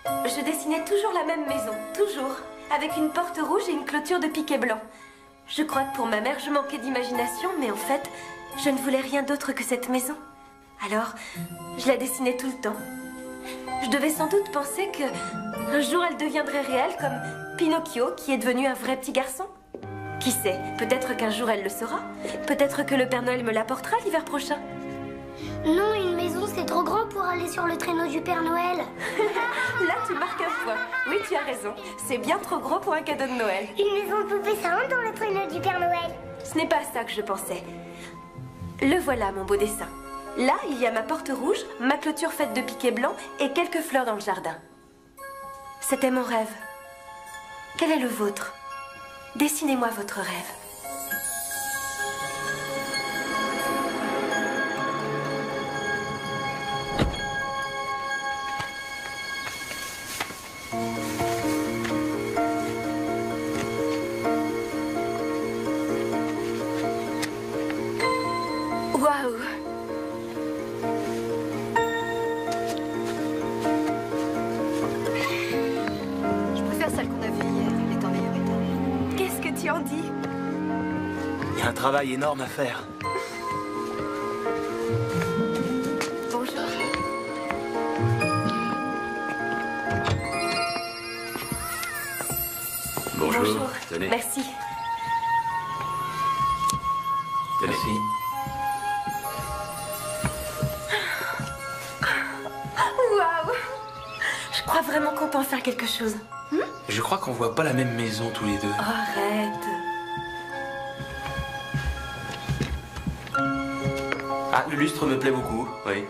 Je dessinais toujours la même maison, toujours, avec une porte rouge et une clôture de piquet blanc. Je crois que pour ma mère, je manquais d'imagination, mais en fait, je ne voulais rien d'autre que cette maison. Alors, je la dessinais tout le temps. Je devais sans doute penser que un jour elle deviendrait réelle comme Pinocchio qui est devenu un vrai petit garçon. Qui sait, peut-être qu'un jour elle le sera. Peut-être que le Père Noël me l'apportera l'hiver prochain. Non, une maison c'est trop grand pour aller sur le traîneau du Père Noël. Là tu marques un point. Oui, tu as raison. C'est bien trop gros pour un cadeau de Noël. Une maison de poupée, ça rentre dans le traîneau du Père Noël. Ce n'est pas à ça que je pensais. Le voilà, mon beau dessin. Là, il y a ma porte rouge, ma clôture faite de piquet blanc et quelques fleurs dans le jardin. C'était mon rêve. Quel est le vôtre? Dessinez-moi votre rêve. Waouh! Je préfère celle qu'on a vue hier. Elle est en meilleur état. Qu'est-ce que tu en dis? Il y a un travail énorme à faire. Bonjour. Bonjour. Tenez. Merci. Tenez. Merci. Waouh! Je crois vraiment qu'on peut en faire quelque chose. Je crois qu'on voit pas la même maison tous les deux. Arrête. Ah, le lustre me plaît beaucoup, oui.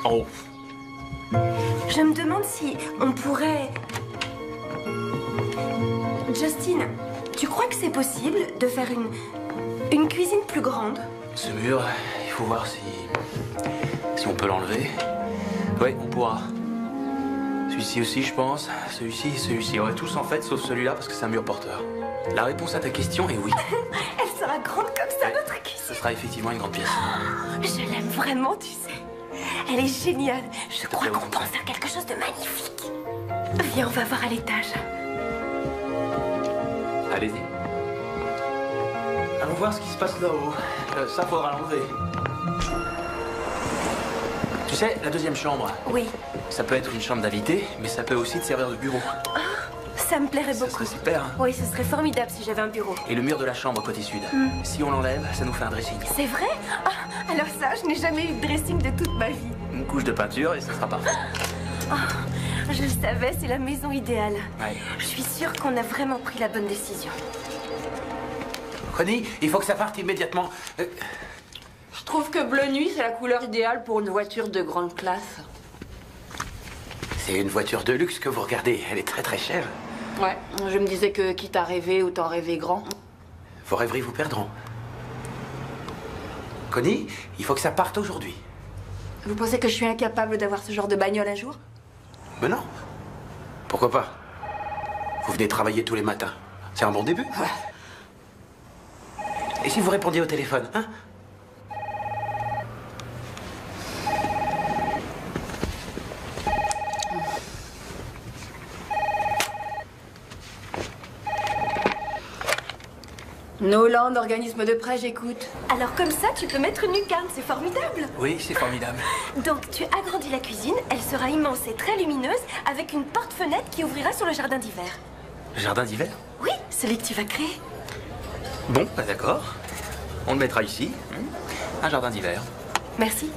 Oh. Je me demande si on pourrait... Justin, tu crois que c'est possible de faire une cuisine plus grande? Ce mur, il faut voir si on peut l'enlever. Oui, on pourra. Celui-ci aussi, je pense. Celui-ci et celui-ci. Ouais, tous en fait, sauf celui-là, parce que c'est un mur porteur. La réponse à ta question est oui. Elle sera grande comme ça, notre Ce cuisine. sera effectivement une grande pièce. Je l'aime vraiment, tu sais. Elle est géniale. Je crois plaît, qu'on oui. peut en faire quelque chose de magnifique. Viens, on va voir à l'étage. Allez-y. Allons voir ce qui se passe là-haut. Ça, faudra l'enlever. Tu sais, la deuxième chambre, Oui, ça peut être une chambre d'invité, mais ça peut aussi te servir de bureau. ça me plairait Ça beaucoup. serait super. Hein. Oui, ce serait formidable si j'avais un bureau. Et le mur de la chambre côté sud. Si on l'enlève, ça nous fait un dressing. C'est vrai? Ah, alors ça, je n'ai jamais eu de dressing de toute ma vie. Une couche de peinture et ça sera parfait. Je le savais, c'est la maison idéale. Ouais. Je suis sûre qu'on a vraiment pris la bonne décision. Connie, il faut que ça parte immédiatement. Je trouve que bleu nuit, c'est la couleur idéale pour une voiture de grande classe. C'est une voiture de luxe que vous regardez. Elle est très très chère. Ouais, je me disais que quitte à rêver, autant rêver grand. Vos rêveries vous perdront. Connie, il faut que ça parte aujourd'hui. Vous pensez que je suis incapable d'avoir ce genre de bagnole un jour? Mais non. Pourquoi pas? Vous venez travailler tous les matins. C'est un bon début. Et si vous répondiez au téléphone, hein? Noland, organisme de prêt, j'écoute. Alors comme ça, tu peux mettre une lucarne, c'est formidable. Oui, c'est formidable. Donc tu agrandis la cuisine, elle sera immense et très lumineuse, avec une porte-fenêtre qui ouvrira sur le jardin d'hiver. Jardin d'hiver? Oui, celui que tu vas créer. Bon, bah d'accord. On le mettra ici. Un jardin d'hiver. Merci.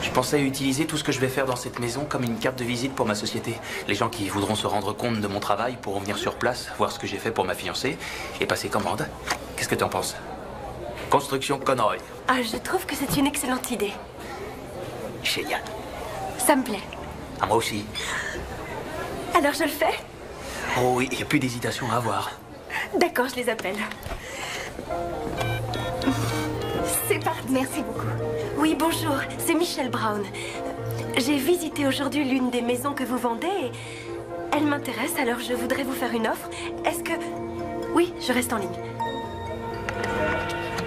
Je pensais utiliser tout ce que je vais faire dans cette maison comme une carte de visite pour ma société. Les gens qui voudront se rendre compte de mon travail pourront venir sur place, voir ce que j'ai fait pour ma fiancée et passer commande. Qu'est-ce que tu en penses? Construction Conroy. Ah, je trouve que c'est une excellente idée. Génial. Ça me plaît. Ah, moi aussi. Alors je le fais? Oh oui, il n'y a plus d'hésitation à avoir. D'accord, je les appelle. C'est parti. Merci beaucoup. Oui, bonjour, c'est Michelle Brown. J'ai visité aujourd'hui l'une des maisons que vous vendez et elle m'intéresse, alors je voudrais vous faire une offre. Est-ce que... Oui, je reste en ligne.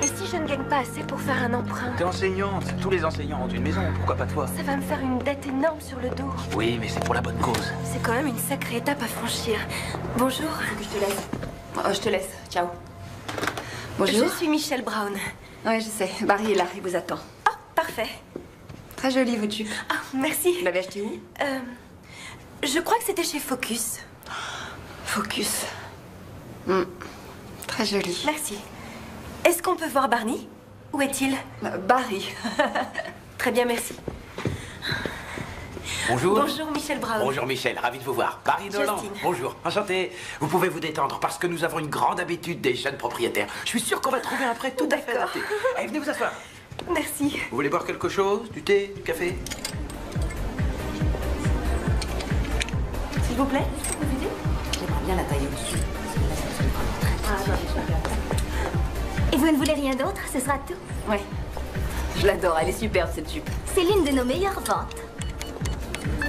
Et si je ne gagne pas assez pour faire un emprunt. T'es enseignante. Tous les enseignants ont une maison. Pourquoi pas toi? Ça va me faire une dette énorme sur le dos. Oui, mais c'est pour la bonne cause. C'est quand même une sacrée étape à franchir. Bonjour. Faut que je te laisse. Oh, je te laisse. Ciao. Bonjour. Je suis Michelle Brown. Ouais, je sais. Barry est là, il vous attend. Oh, parfait. Très jolie, votre jupe. Ah, merci. Vous l'avez acheté où? Je crois que c'était chez Focus. Focus. Très jolie. Merci. Est-ce qu'on peut voir Barney? Où est-il? Barry. Très bien, merci. Bonjour. Bonjour, Michelle Brown. Bonjour Michel, ravi de vous voir. Barry Nolan. Justine. Bonjour, enchanté. Vous pouvez vous détendre parce que nous avons une grande habitude des jeunes propriétaires. Je suis sûr qu'on va trouver un prêt tout à fait D'accord. adapté. Allez, venez vous asseoir. Merci. Vous voulez boire quelque chose? Du thé? Du café? S'il vous plaît, je peux vous aider? J'aimerais bien la taille au-dessus. Et vous ne voulez rien d'autre? Ce sera tout. Ouais. Je l'adore, elle est superbe cette jupe. C'est l'une de nos meilleures ventes.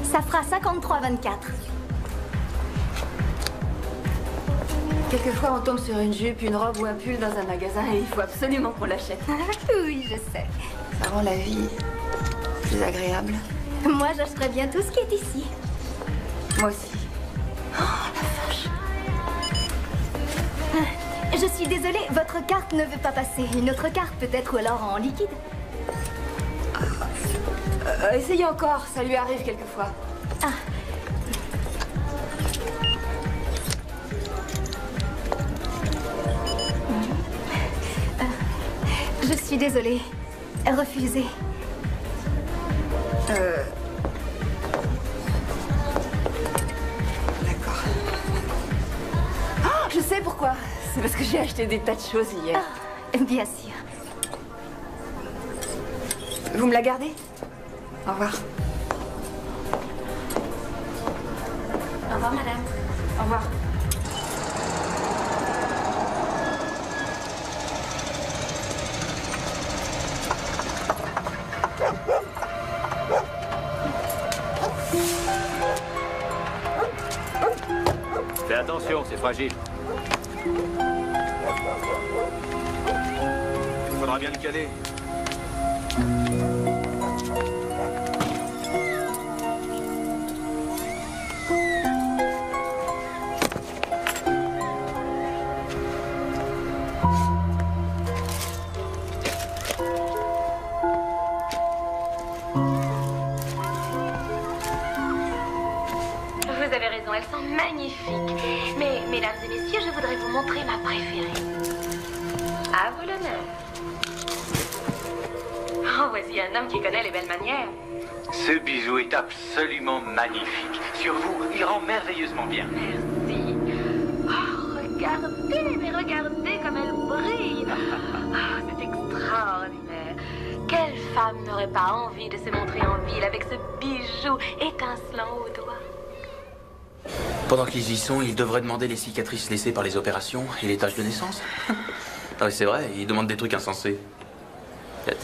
Ça fera 53,24. Quelquefois, on tombe sur une jupe, une robe ou un pull dans un magasin et il faut absolument qu'on l'achète. Oui, je sais. Ça rend la vie plus agréable. Moi, j'achèterais bien tout ce qui est ici. Moi aussi. Je suis désolée, votre carte ne veut pas passer. Une autre carte peut-être, ou alors en liquide. Essayez encore, ça lui arrive quelquefois. Je suis désolée. Refusez. D'accord. Oh, je sais pourquoi. C'est parce que j'ai acheté des tas de choses hier. Bien sûr. Vous me la gardez? Au revoir. Au revoir, madame. Au revoir. Fais attention, c'est fragile. Il faudra bien le caler. Vous avez raison, elles sont magnifiques. Mais, mesdames et messieurs, je voudrais vous montrer ma préférée. À vous l'honneur. Oh, voici un homme qui connaît les belles manières. Ce bijou est absolument magnifique. Sur vous, il rend merveilleusement bien. Merci. Oh, regardez, mais regardez comme elle brille. Oh, c'est extraordinaire. Quelle femme n'aurait pas envie de se montrer en ville avec ce bijou étincelant au doigt? Pendant qu'ils y sont, ils devraient demander les cicatrices laissées par les opérations et les taches de naissance. Ah oui, c'est vrai, ils demandent des trucs insensés.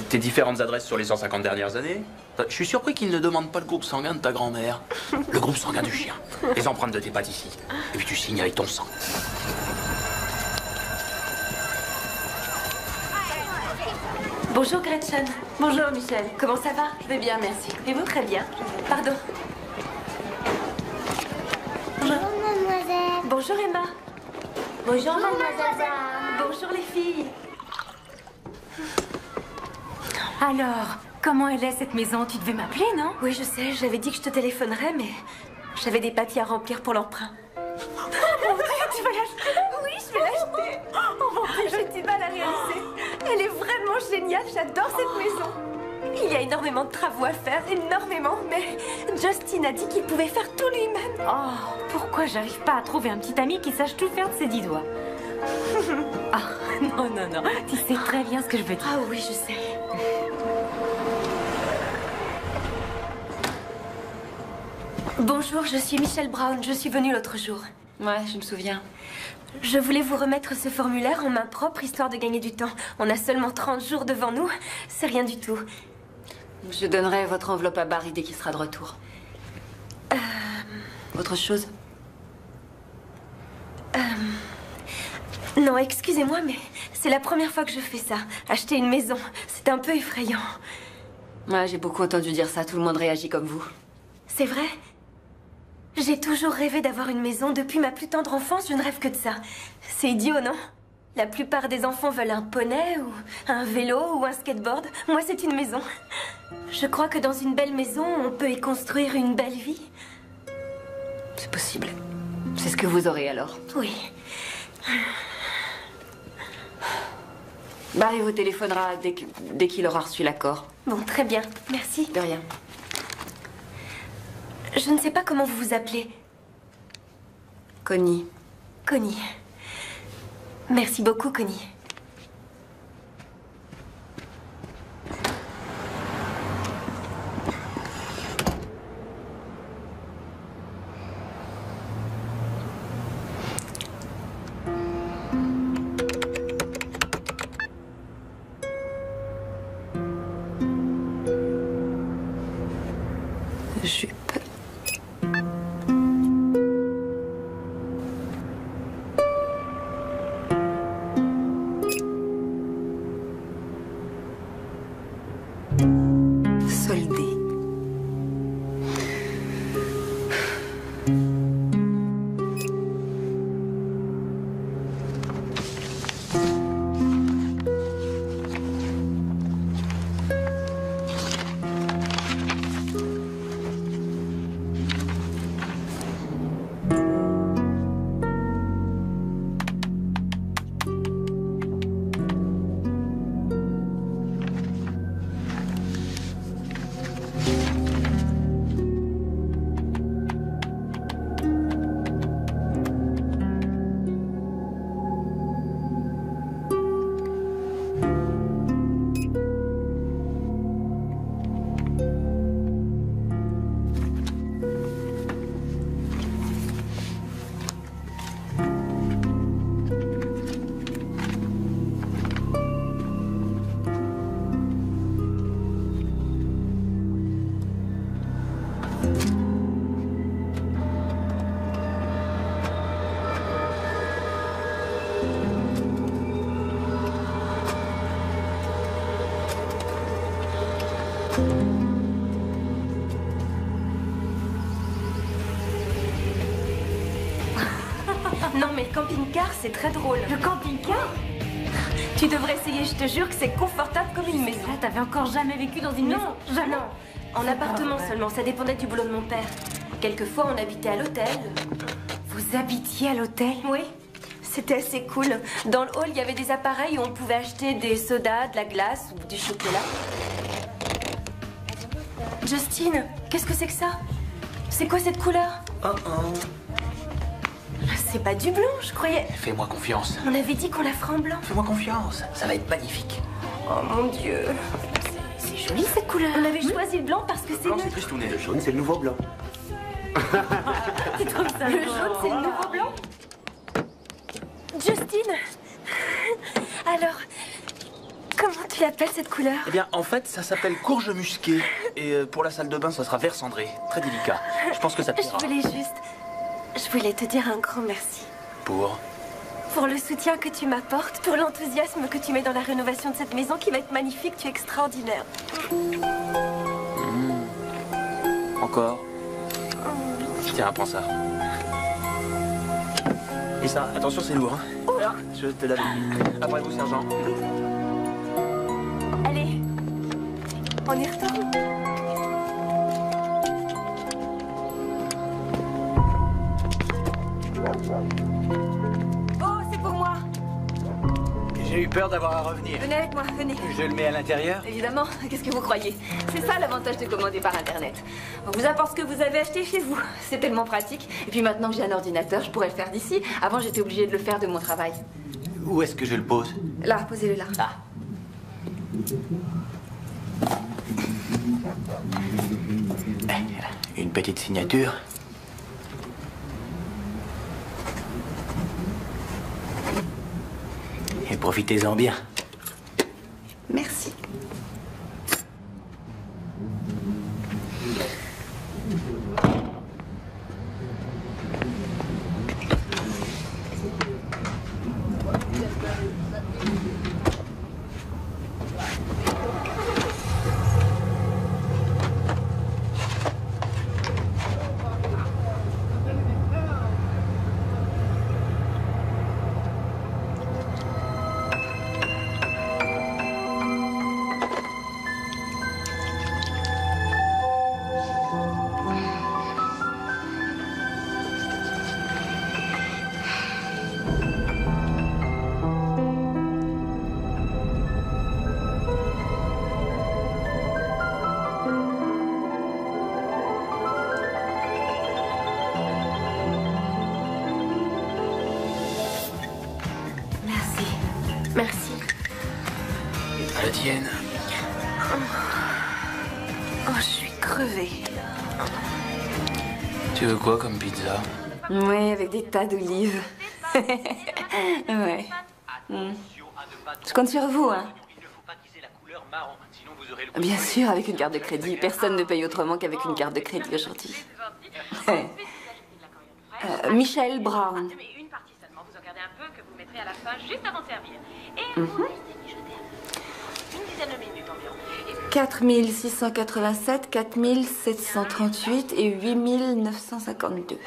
Tes différentes adresses sur les 150 dernières années. Je suis surpris qu'ils ne demandent pas le groupe sanguin de ta grand-mère. Le groupe sanguin du chien. Les empreintes de tes pattes ici. Et puis tu signes avec ton sang. Bonjour Gretchen. Bonjour Michel. Comment ça va? Je vais bien, merci. Et vous? Très bien. Pardon. Bonjour, mademoiselle. Bonjour Emma. Bonjour, mademoiselle. Bonjour les filles. Alors, comment elle est cette maison? Tu devais m'appeler, non? Oui, je sais, j'avais dit que je te téléphonerais, mais j'avais des papiers à remplir pour l'emprunt. Tu vas l'acheter? Oui, je vais l'acheter. Oh mon Dieu, j'ai du mal à réaliser. Elle est vraiment géniale, j'adore cette maison. Il y a énormément de travaux à faire, énormément, mais Justin a dit qu'il pouvait faire tout lui-même. Oh, pourquoi j'arrive pas à trouver un petit ami qui sache tout faire de ses 10 doigts? Ah, non, non, non, tu sais très bien ce que je veux dire. Ah oui, je sais. Bonjour, je suis Michelle Brown, je suis venue l'autre jour. Ouais, je me souviens. Je voulais vous remettre ce formulaire en main propre, histoire de gagner du temps. On a seulement 30 jours devant nous, c'est rien du tout. Je donnerai votre enveloppe à Barry dès qu'il sera de retour. Autre chose? Non, excusez-moi, mais c'est la première fois que je fais ça. Acheter une maison, c'est un peu effrayant. Ouais, j'ai beaucoup entendu dire ça. Tout le monde réagit comme vous. C'est vrai? J'ai toujours rêvé d'avoir une maison. Depuis ma plus tendre enfance, je ne rêve que de ça. C'est idiot, non? La plupart des enfants veulent un poney, ou un vélo, ou un skateboard. Moi, c'est une maison. Je crois que dans une belle maison, on peut y construire une belle vie. C'est possible. C'est ce que vous aurez alors. Oui. Barry vous téléphonera dès qu'il aura reçu l'accord. Bon, très bien. Merci. De rien. Je ne sais pas comment vous vous appelez. Connie. Connie. Merci beaucoup, Connie. Jupe. Soldé. Non, mais le camping-car, c'est très drôle. Le camping-car? Tu devrais essayer, je te jure que c'est confortable comme une maison. Là, t'avais encore jamais vécu dans une maison? Jamais. Non, en appartement seulement, ça dépendait du boulot de mon père. Quelquefois, on habitait à l'hôtel. Vous habitiez à l'hôtel? Oui, c'était assez cool. Dans le hall, il y avait des appareils où on pouvait acheter des sodas, de la glace ou du chocolat. Justine, qu'est-ce que c'est que ça? C'est quoi cette couleur? C'est pas du blanc, je croyais. Fais-moi confiance. On avait dit qu'on la ferait en blanc. Fais-moi confiance. Ça va être magnifique. Oh mon Dieu. C'est joli cette couleur. On avait choisi le blanc parce que c'est Blanc, le... c'est plus tout net. Le jaune, c'est le nouveau blanc. Tu trouves ça Le jaune, c'est le nouveau blanc. Justine. Alors, comment tu l'appelles cette couleur? Eh bien, en fait, ça s'appelle courge musquée. Et pour la salle de bain, ça sera vert cendré. Très délicat. Je pense que ça te plaira. Je voulais te dire un grand merci. Pour le soutien que tu m'apportes, pour l'enthousiasme que tu mets dans la rénovation de cette maison qui va être magnifique, tu es extraordinaire. Encore. Tiens, prends ça. Et ça, attention, c'est lourd. Hein. Je te l'avais dit. Après vous, sergent. Allez, on y retourne. Oh, c'est pour moi. J'ai eu peur d'avoir à revenir. Venez avec moi, venez. Je le mets à l'intérieur. Évidemment, qu'est-ce que vous croyez? C'est ça l'avantage de commander par Internet. On vous apporte ce que vous avez acheté chez vous. C'est tellement pratique. Et puis maintenant que j'ai un ordinateur, je pourrais le faire d'ici. Avant, j'étais obligée de le faire de mon travail. Où est-ce que je le pose? Là, posez-le là. Ah. Une petite signature. Et profitez-en bien. Merci. Merci. À la tienne. Oh, je suis crevée. Tu veux quoi comme pizza? Oui, avec des tas d'olives. Ouais. Je compte sur vous, hein. Bien sûr, avec une carte de crédit. Personne ne paye autrement qu'avec une carte de crédit aujourd'hui. Michel Brown. Une partie seulement, vous en gardez un peu que vous mettrez à la fin juste avant de servir. Et vous restez mijoter une dizaine de minutes environ. 4687, 4738 et 8952.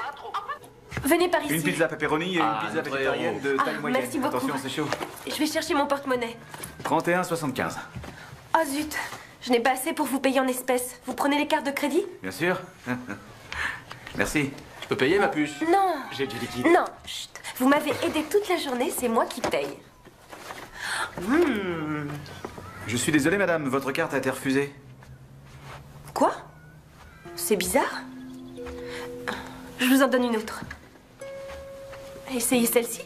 Venez par ici. Une pizza pepperoni et une pizza végétarienne de taille moyenne. Merci beaucoup. Attention, c'est chaud. Je vais chercher mon porte-monnaie. 31,75. Oh zut, je n'ai pas assez pour vous payer en espèces. Vous prenez les cartes de crédit? Bien sûr. Merci. Je peux payer ma puce? Non. J'ai du liquide. Non, chut. Vous m'avez aidé toute la journée, c'est moi qui paye. Je suis désolé, madame, votre carte a été refusée. Quoi? C'est bizarre. Je vous en donne une autre. Essayez celle-ci.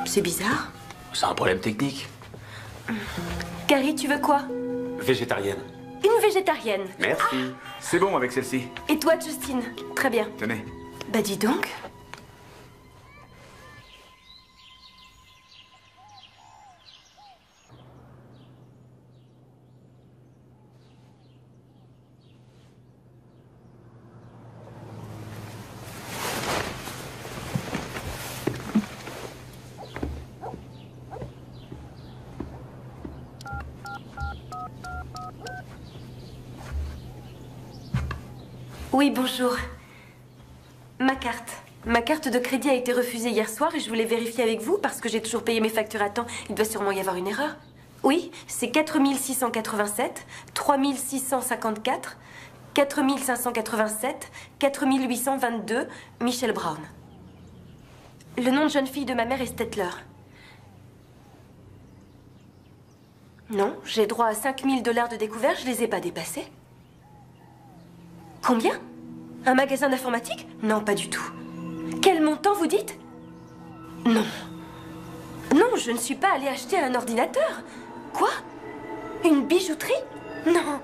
C'est bizarre. C'est un problème technique. Carrie, tu veux quoi? Végétarienne. Une végétarienne. Merci. C'est bon avec celle-ci. Et toi, Justine? Très bien. Tenez. Bah dis donc. Oui, bonjour. Ma carte. Ma carte de crédit a été refusée hier soir et je voulais vérifier avec vous parce que j'ai toujours payé mes factures à temps. Il doit sûrement y avoir une erreur. Oui, c'est 4687, 3654, 4587, 4822, Michel Brown. Le nom de jeune fille de ma mère est Stettler. Non, j'ai droit à 5000 $ de découvert, je les ai pas dépassés. Combien? Un magasin d'informatique? Non, pas du tout. Quel montant, vous dites? Non. Non, je ne suis pas allée acheter un ordinateur. Quoi? Une bijouterie? Non.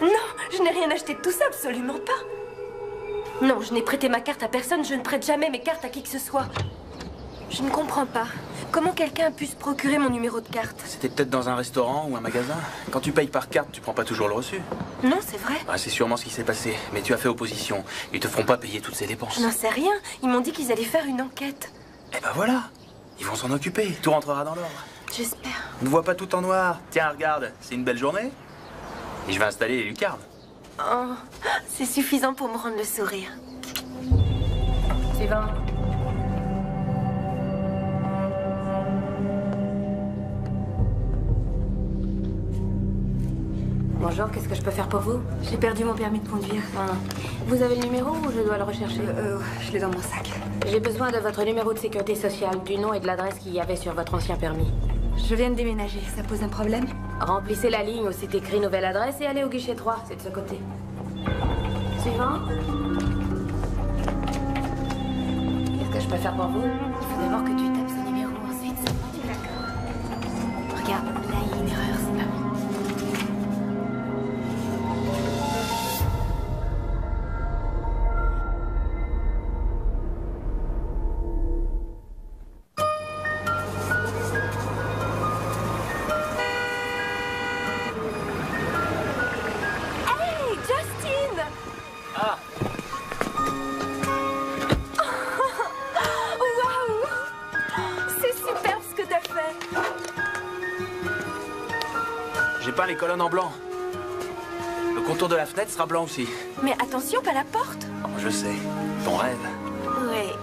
Non, je n'ai rien acheté de tout ça, absolument pas. Non, je n'ai prêté ma carte à personne, je ne prête jamais mes cartes à qui que ce soit. Je ne comprends pas. Comment quelqu'un a pu se procurer mon numéro de carte? C'était peut-être dans un restaurant ou un magasin. Quand tu payes par carte, tu prends pas toujours le reçu. Non, c'est vrai. Ah, c'est sûrement ce qui s'est passé. Mais tu as fait opposition. Ils te feront pas payer toutes ces dépenses. Je n'en sais rien. Ils m'ont dit qu'ils allaient faire une enquête. Eh ben voilà. Ils vont s'en occuper. Tout rentrera dans l'ordre. J'espère. Ne vois pas tout en noir. Tiens, regarde. C'est une belle journée. Et je vais installer les lucarnes. Oh, c'est suffisant pour me rendre le sourire. Suivant. Bonjour, qu'est-ce que je peux faire pour vous? J'ai perdu mon permis de conduire. Vous avez le numéro ou je dois le rechercher? Je l'ai dans mon sac. J'ai besoin de votre numéro de sécurité sociale, du nom et de l'adresse qu'il y avait sur votre ancien permis. Je viens de déménager, ça pose un problème? Remplissez la ligne où c'est écrit nouvelle adresse et allez au guichet 3, c'est de ce côté. Suivant. Qu'est-ce que je peux faire pour vous? Il faut d'abord que tu tapes ce numéro, ensuite seulement tu l'accordes. Regarde, là il y a une erreur, c'est pas bon. Hey, Justine! Waouh! J'ai peint les colonnes en blanc. Le contour de la fenêtre sera blanc aussi. Mais attention, pas la porte. Oh, je sais. Ton rêve. Oui.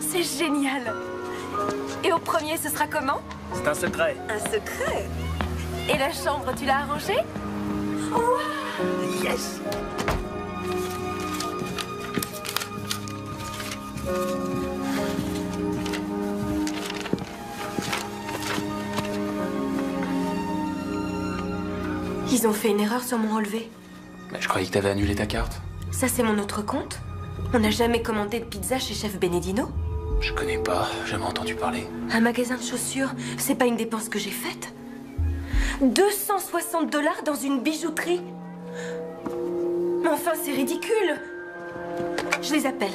C'est génial. Et au premier, ce sera comment? C'est un secret. Un secret? Et la chambre, tu l'as arrangée? Wow. Yes. Ils ont fait une erreur sur mon relevé. Mais je croyais que t'avais annulé ta carte. Ça, c'est mon autre compte? On n'a jamais commandé de pizza chez Chef Benedino? Je connais pas, jamais entendu parler. Un magasin de chaussures, c'est pas une dépense que j'ai faite. 260 $ dans une bijouterie. Mais enfin, c'est ridicule. Je les appelle.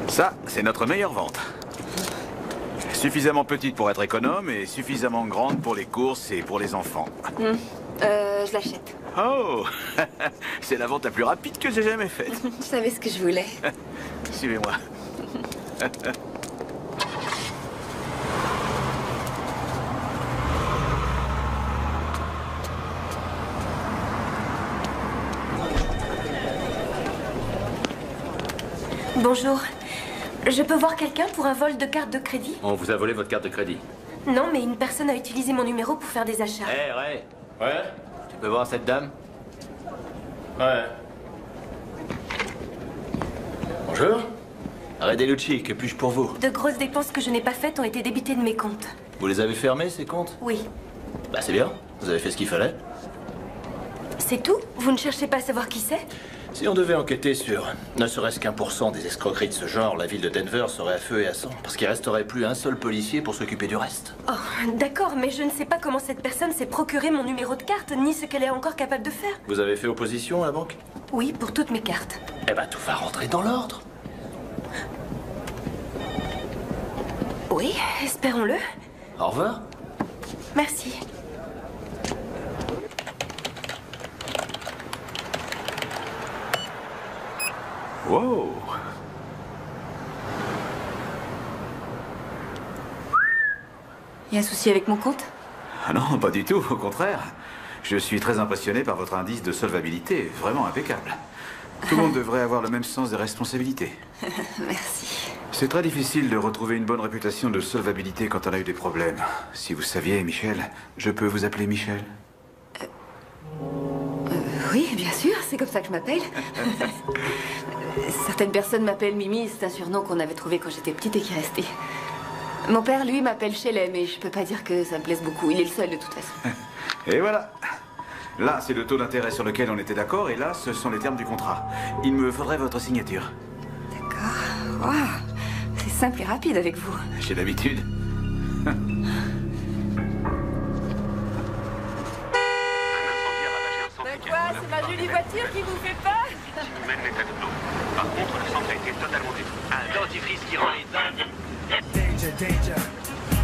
Ça, c'est notre meilleure vente. Suffisamment petite pour être économe et suffisamment grande pour les courses et pour les enfants. Je l'achète. Oh, c'est la vente la plus rapide que j'ai jamais faite. Je savais ce que je voulais. Suivez-moi. Bonjour. Je peux voir quelqu'un pour un vol de carte de crédit? On vous a volé votre carte de crédit. Non, mais une personne a utilisé mon numéro pour faire des achats. Hé, Ray. Ouais? Tu peux voir cette dame? Ouais. Bonjour. Ray Delucci, que puis-je pour vous? De grosses dépenses que je n'ai pas faites ont été débitées de mes comptes. Vous les avez fermés, ces comptes? Oui. Bah c'est bien, vous avez fait ce qu'il fallait. C'est tout? Vous ne cherchez pas à savoir qui c'est? Si on devait enquêter sur ne serait-ce qu'1% des escroqueries de ce genre, la ville de Denver serait à feu et à sang. Parce qu'il resterait plus un seul policier pour s'occuper du reste. Oh, d'accord, mais je ne sais pas comment cette personne s'est procuré mon numéro de carte, ni ce qu'elle est encore capable de faire. Vous avez fait opposition à la banque? Oui, pour toutes mes cartes. Eh ben tout va rentrer dans l'ordre. Oui, espérons-le. Au revoir. Merci. Wow. Il y a un souci avec mon compte? Ah non, pas du tout, au contraire. Je suis très impressionné par votre indice de solvabilité, vraiment impeccable. Tout le monde devrait avoir le même sens des responsabilités. Merci. C'est très difficile de retrouver une bonne réputation de solvabilité quand on a eu des problèmes. Si vous saviez, Michel, je peux vous appeler Michel? Oui, bien sûr, c'est comme ça que je m'appelle. Certaines personnes m'appellent Mimi, c'est un surnom qu'on avait trouvé quand j'étais petite et qui est resté. Mon père, lui, m'appelle Shelley, mais je peux pas dire que ça me plaise beaucoup. Il est le seul de toute façon. Et voilà. Là, c'est le taux d'intérêt sur lequel on était d'accord, et là, ce sont les termes du contrat. Il me faudrait votre signature. D'accord. Waouh, c'est simple et rapide avec vous. J'ai l'habitude. Quoi, c'est ma jolie voiture qui vous fait peur? Par contre, le centre a été totalement détruit. Un dentifrice qui rend les dingues. Danger, danger.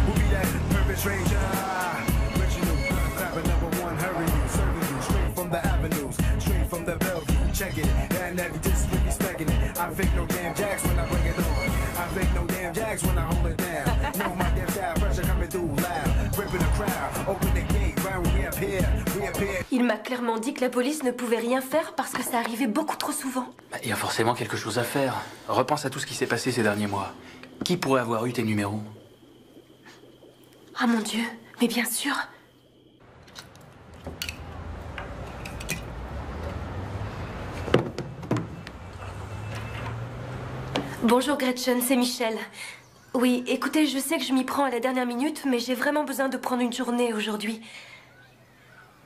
We'll be that purpose ranger. Original, rapper #1, hurry you, serving you straight from the avenues, straight from the Bellevue. Check it, and every disrespecting it. I fake no damn jacks when I bring it on. I fake no damn jacks when I hold it down. No, my damn style pressure coming through loud, ripping the crowd, open the gate, round we up here, we up here. Il m'a clairement dit que la police ne pouvait rien faire parce que ça arrivait beaucoup trop souvent. Bah, il y a forcément quelque chose à faire. Repense à tout ce qui s'est passé ces derniers mois. Qui pourrait avoir eu tes numéros? Ah mon Dieu, mais bien sûr. Bonjour Gretchen, c'est Michel. Oui, écoutez, je sais que je m'y prends à la dernière minute, mais j'ai vraiment besoin de prendre une journée aujourd'hui.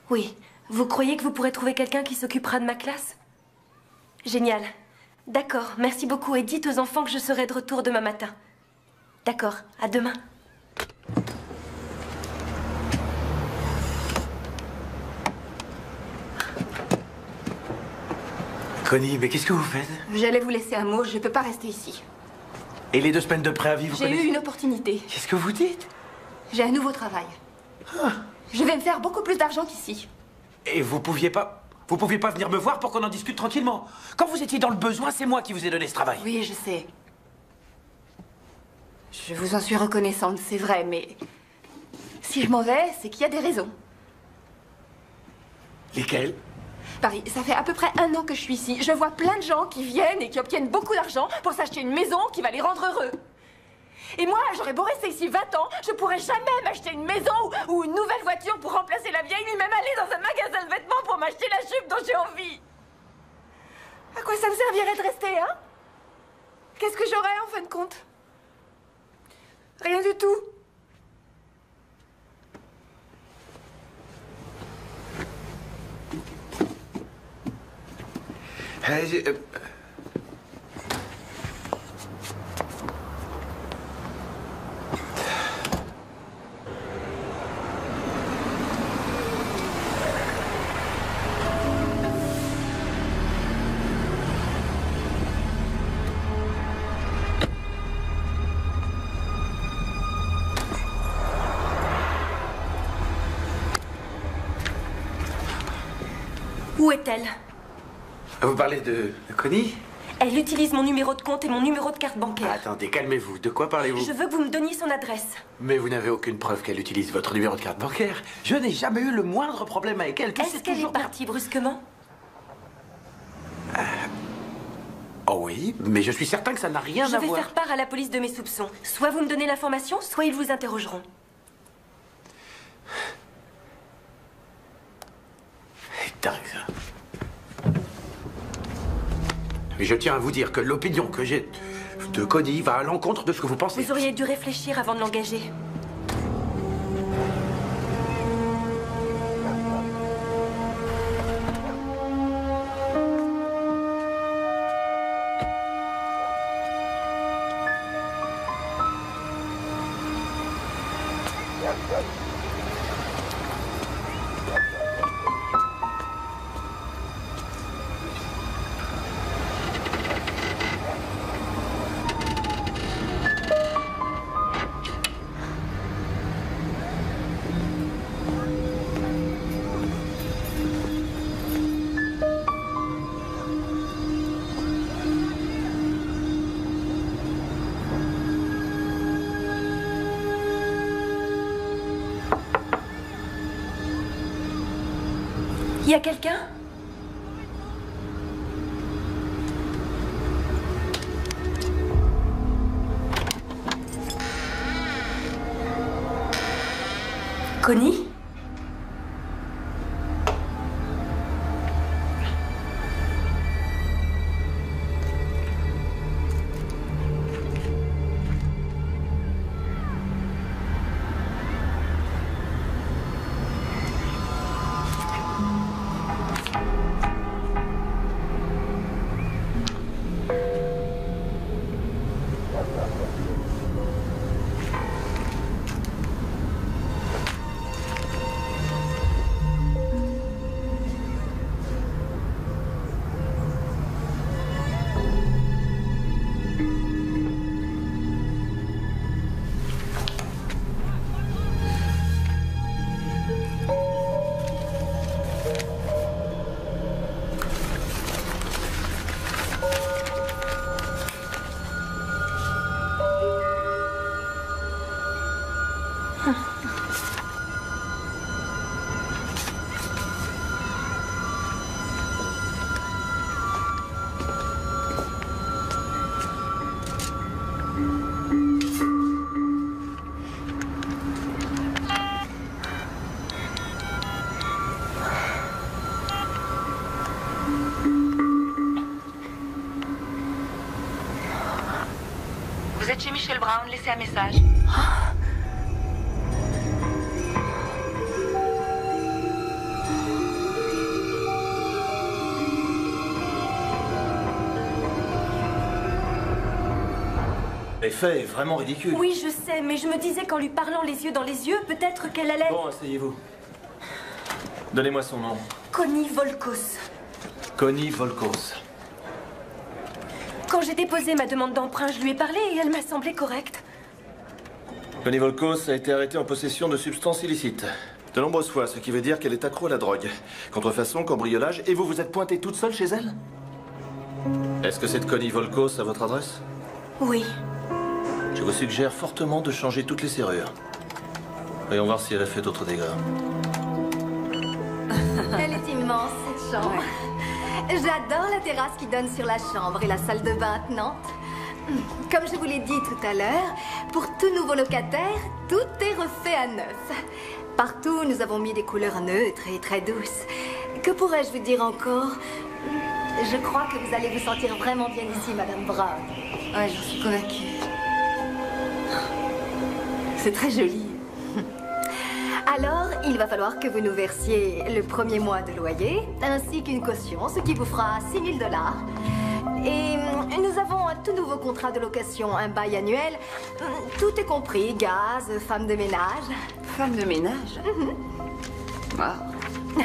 Oui, vous croyez que vous pourrez trouver quelqu'un qui s'occupera de ma classe? Génial. D'accord, merci beaucoup et dites aux enfants que je serai de retour demain matin. D'accord, à demain. Connie, mais qu'est-ce que vous faites? J'allais vous laisser un mot, je peux pas rester ici. Et les 2 semaines de préavis, vous J'ai connaissez? eu une opportunité. Qu'est-ce que vous dites? J'ai un nouveau travail. Je vais me faire beaucoup plus d'argent qu'ici. Et vous pouviez pas venir me voir pour qu'on en discute tranquillement? Quand vous étiez dans le besoin, c'est moi qui vous ai donné ce travail. Oui, je sais. Je vous en suis reconnaissante, c'est vrai, mais... Si je m'en vais, c'est qu'il y a des raisons. Lesquelles? Paris, ça fait à peu près 1 an que je suis ici. Je vois plein de gens qui viennent et qui obtiennent beaucoup d'argent pour s'acheter une maison qui va les rendre heureux. Et moi, j'aurais beau rester ici 20 ans, je pourrais jamais m'acheter une maison ou une nouvelle voiture pour remplacer la vieille, ni même aller dans un magasin de vêtements pour m'acheter la jupe dont j'ai envie. À quoi ça me servirait de rester, hein? Qu'est-ce que j'aurais en fin de compte? Rien du tout. Où est-elle? Vous parlez de Connie? Elle utilise mon numéro de compte et mon numéro de carte bancaire. Attendez, calmez-vous. De quoi parlez-vous? Je veux que vous me donniez son adresse. Mais vous n'avez aucune preuve qu'elle utilise votre numéro de carte bancaire. Je n'ai jamais eu le moindre problème avec elle. Est-ce qu'elle est partie brusquement? Oh oui, mais je suis certain que ça n'a rien à voir. Je vais faire part à la police de mes soupçons. Soit vous me donnez l'information, soit ils vous interrogeront. T'as raison. Mais je tiens à vous dire que l'opinion que j'ai de Connie va à l'encontre de ce que vous pensez. Vous auriez dû réfléchir avant de l'engager. Il y a quelqu'un? Connie? Vous êtes chez Michel Brown, laissez un message. L'effet est vraiment ridicule. Oui, je sais, mais je me disais qu'en lui parlant les yeux dans les yeux, peut-être qu'elle allait... Bon, asseyez-vous. Donnez-moi son nom. Connie Volkos. Connie Volkos. Quand j'ai déposé ma demande d'emprunt, je lui ai parlé et elle m'a semblé correcte. Connie Volkos a été arrêtée en possession de substances illicites. De nombreuses fois, ce qui veut dire qu'elle est accro à la drogue. Contrefaçon, cambriolage, et vous vous êtes pointée toute seule chez elle? Est-ce que cette Connie Volkos a votre adresse? Oui. Je vous suggère fortement de changer toutes les serrures. Voyons voir si elle a fait d'autres dégâts. Elle est immense, cette chambre. J'adore la terrasse qui donne sur la chambre et la salle de bain attenante. Comme je vous l'ai dit tout à l'heure, pour tout nouveau locataire, tout est refait à neuf. Partout, nous avons mis des couleurs neutres et très douces. Que pourrais-je vous dire encore? Je crois que vous allez vous sentir vraiment bien ici, Madame Brown. Ouais, j'en suis convaincue. C'est très joli. Alors, il va falloir que vous nous versiez le premier mois de loyer, ainsi qu'une caution, ce qui vous fera 6 000 $. Et nous avons un tout nouveau contrat de location, un bail annuel. Tout est compris, gaz, femme de ménage. Femme de ménage? Wow.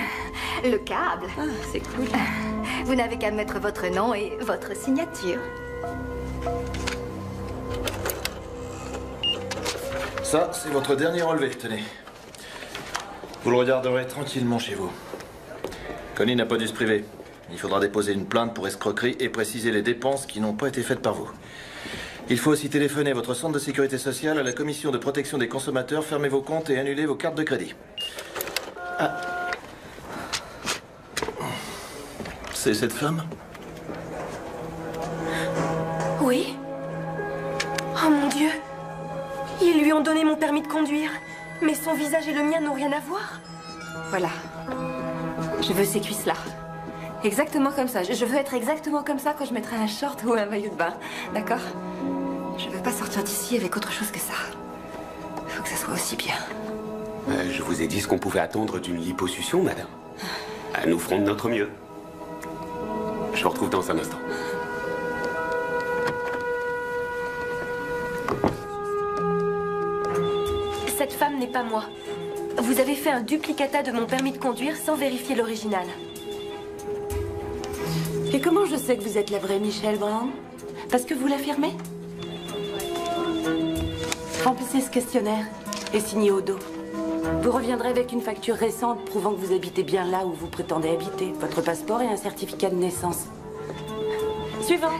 Le câble. Ah, c'est cool. Vous n'avez qu'à mettre votre nom et votre signature. Ça, c'est votre dernier relevé, tenez. Vous le regarderez tranquillement chez vous. Connie n'a pas dû se priver. Il faudra déposer une plainte pour escroquerie et préciser les dépenses qui n'ont pas été faites par vous. Il faut aussi téléphoner votre centre de sécurité sociale à la commission de protection des consommateurs, fermer vos comptes et annuler vos cartes de crédit. Ah. C'est cette femme? Oui. Oh mon Dieu. Ils lui ont donné mon permis de conduire. Mais son visage et le mien n'ont rien à voir. Voilà. Je veux ces cuisses-là. Exactement comme ça. Je veux être exactement comme ça quand je mettrai un short ou un maillot de bain. D'accord? Je veux pas sortir d'ici avec autre chose que ça. Il faut que ça soit aussi bien. Je vous ai dit ce qu'on pouvait attendre d'une liposuction, madame. Nous ferons de notre mieux. Je vous retrouve dans un instant. Cette femme n'est pas moi. Vous avez fait un duplicata de mon permis de conduire sans vérifier l'original. Et comment je sais que vous êtes la vraie Michelle Brown? Parce que vous l'affirmez? Remplissez ce questionnaire et signez au dos. Vous reviendrez avec une facture récente prouvant que vous habitez bien là où vous prétendez habiter. Votre passeport et un certificat de naissance. Suivant.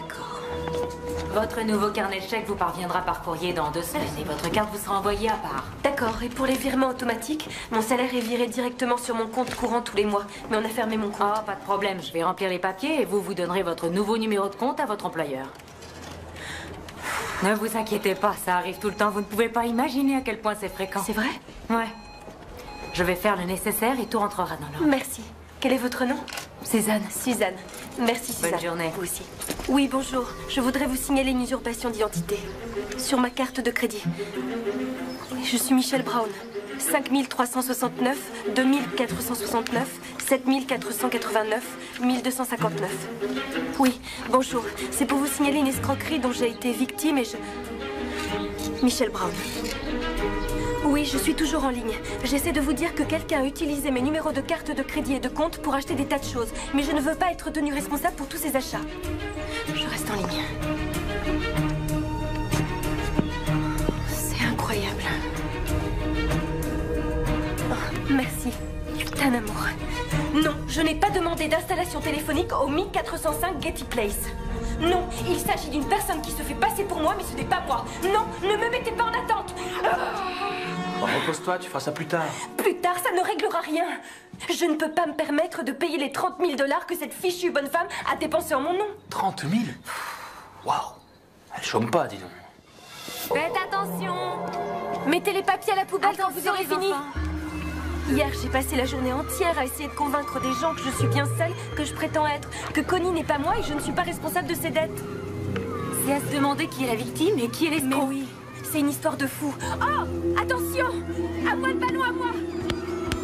Votre nouveau carnet de chèques vous parviendra par courrier dans 2 semaines et votre carte vous sera envoyée à part. D'accord, et pour les virements automatiques, mon salaire est viré directement sur mon compte courant tous les mois. Mais on a fermé mon compte. Oh, pas de problème, je vais remplir les papiers et vous donnerez votre nouveau numéro de compte à votre employeur. Ne vous inquiétez pas, ça arrive tout le temps. Vous ne pouvez pas imaginer à quel point c'est fréquent. C'est vrai? Ouais. Je vais faire le nécessaire et tout rentrera dans l'ordre. Merci. Quel est votre nom? Suzanne. Suzanne. Merci, Suzanne. Bonne journée. Vous aussi. Oui, bonjour. Je voudrais vous signaler une usurpation d'identité. Sur ma carte de crédit. Je suis Michelle Brown. 5369, 2469, 7489, 1259. Oui, bonjour. C'est pour vous signaler une escroquerie dont j'ai été victime et je... Michelle Brown. Oui, je suis toujours en ligne. J'essaie de vous dire que quelqu'un a utilisé mes numéros de carte de crédit et de compte pour acheter des tas de choses. Mais je ne veux pas être tenue responsable pour tous ces achats. Je reste en ligne. C'est incroyable. Oh, merci. Un amour. Non, je n'ai pas demandé d'installation téléphonique au 1405 Getty Place. Non, il s'agit d'une personne qui se fait passer pour moi, mais ce n'est pas moi. Non, ne me mettez pas en attente. Bon, repose-toi, tu feras ça plus tard. Plus tard, ça ne réglera rien. Je ne peux pas me permettre de payer les 30 000 $ que cette fichue bonne femme a dépensé en mon nom. 30 000? Waouh. Elle chôme pas, dis donc. Faites attention. Mettez les papiers à la poubelle quand vous aurez fini. Hier, j'ai passé la journée entière à essayer de convaincre des gens que je suis bien celle que je prétends être, que Connie n'est pas moi et je ne suis pas responsable de ses dettes. C'est à se demander qui est la victime et qui est l'escroc. Mais oui, c'est une histoire de fou. Oh, attention! À moi le ballon, à moi!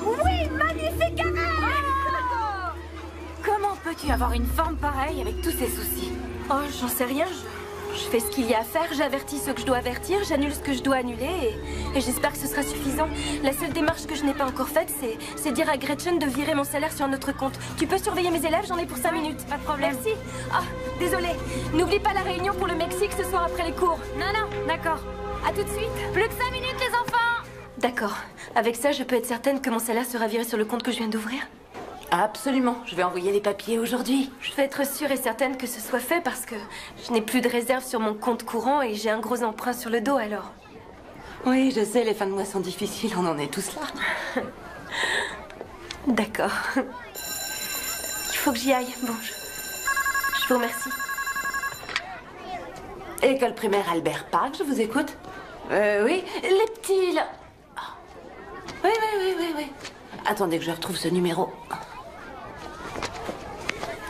Oui, magnifique arrêt! Comment peux-tu avoir une forme pareille avec tous ces soucis? Oh, j'en sais rien, Je fais ce qu'il y a à faire, j'avertis ce que je dois avertir, j'annule ce que je dois annuler et j'espère que ce sera suffisant. La seule démarche que je n'ai pas encore faite, c'est dire à Gretchen de virer mon salaire sur un autre compte. Tu peux surveiller mes élèves, j'en ai pour 5 minutes. Pas de problème. Merci. Ah, désolée. N'oublie pas la réunion pour le Mexique ce soir après les cours. Non, d'accord. À tout de suite. Plus que 5 minutes, les enfants. D'accord. Avec ça, je peux être certaine que mon salaire sera viré sur le compte que je viens d'ouvrir? Absolument. Je vais envoyer les papiers aujourd'hui. Je vais être sûre et certaine que ce soit fait parce que je n'ai plus de réserve sur mon compte courant et j'ai un gros emprunt sur le dos alors. Oui, je sais, les fins de mois sont difficiles, on en est tous là. D'accord. Il faut que j'y aille. Bon, je vous remercie. École primaire Albert Park, je vous écoute. Oui, les petits là. Oui. Attendez que je retrouve ce numéro.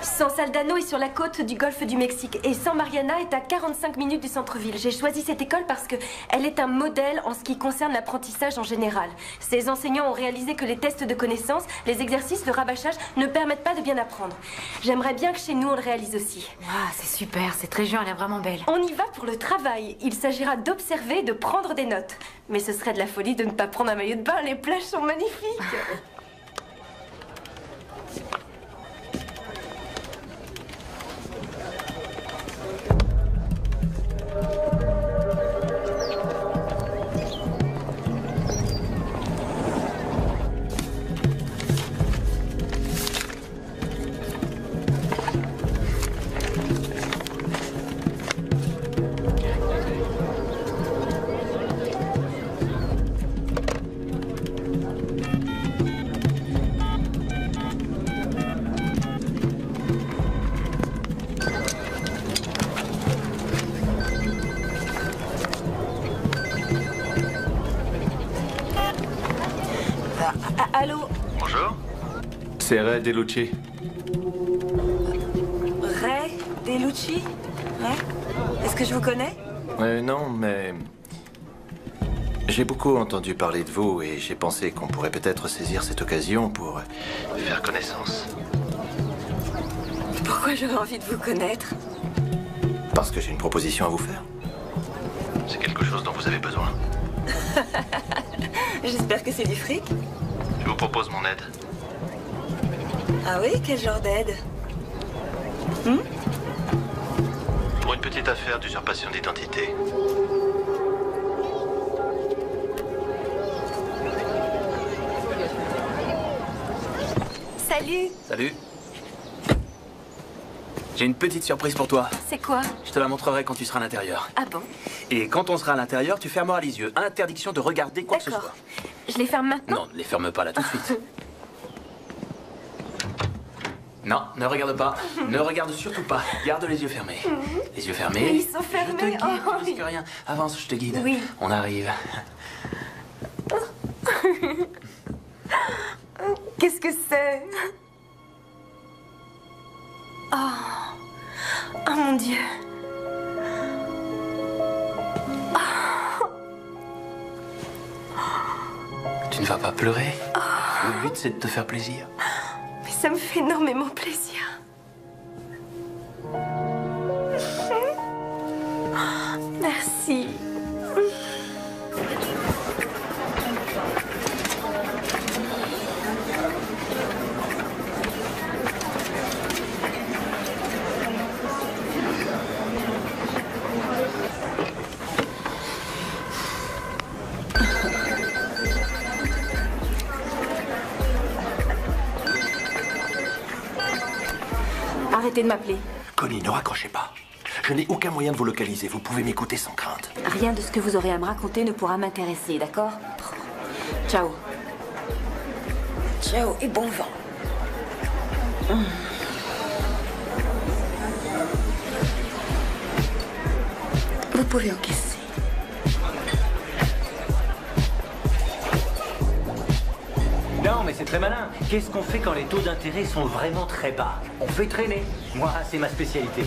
San Saldano est sur la côte du golfe du Mexique et San Mariana est à 45 minutes du centre-ville. J'ai choisi cette école parce qu'elle est un modèle en ce qui concerne l'apprentissage en général. Ses enseignants ont réalisé que les tests de connaissances, les exercices, le rabâchage ne permettent pas de bien apprendre. J'aimerais bien que chez nous on le réalise aussi. Ah, c'est super, cette région elle est vraiment belle. On y va pour le travail. Il s'agira d'observer et de prendre des notes. Mais ce serait de la folie de ne pas prendre un maillot de bain, les plages sont magnifiques. Allô? Bonjour. C'est Ray Delucci. Ray Delucci? Ouais. Est-ce que je vous connais? Non, mais... J'ai beaucoup entendu parler de vous et j'ai pensé qu'on pourrait peut-être saisir cette occasion pour faire connaissance. Pourquoi j'aurais envie de vous connaître? Parce que j'ai une proposition à vous faire. C'est quelque chose dont vous avez besoin. J'espère que c'est du fric. Je vous propose mon aide. Ah oui? Quel genre d'aide? Pour une petite affaire d'usurpation d'identité. Salut. Salut. J'ai une petite surprise pour toi. C'est quoi? Je te la montrerai quand tu seras à l'intérieur. Ah bon? Et quand on sera à l'intérieur, tu fermeras les yeux. Interdiction de regarder quoi que ce soit. Je les ferme maintenant? Non, ne les ferme pas là tout de suite. Non, ne regarde pas. Ne regarde surtout pas. Garde les yeux fermés. Les yeux fermés. Ils sont fermés. Je te guide, ne risque rien. Avance, je te guide. Oui. On arrive. Qu'est-ce que c'est? Oh mon Dieu. Tu ne vas pas pleurer. Le but, c'est de te faire plaisir. Mais ça me fait énormément plaisir. Merci. Arrêtez de m'appeler. Connie, ne raccrochez pas. Je n'ai aucun moyen de vous localiser. Vous pouvez m'écouter sans crainte. Rien de ce que vous aurez à me raconter ne pourra m'intéresser, d'accord? Ciao. Ciao et bon vent. Vous pouvez encaisser. Non, mais c'est très malin. Qu'est-ce qu'on fait quand les taux d'intérêt sont vraiment très bas? On fait traîner. Moi, c'est ma spécialité.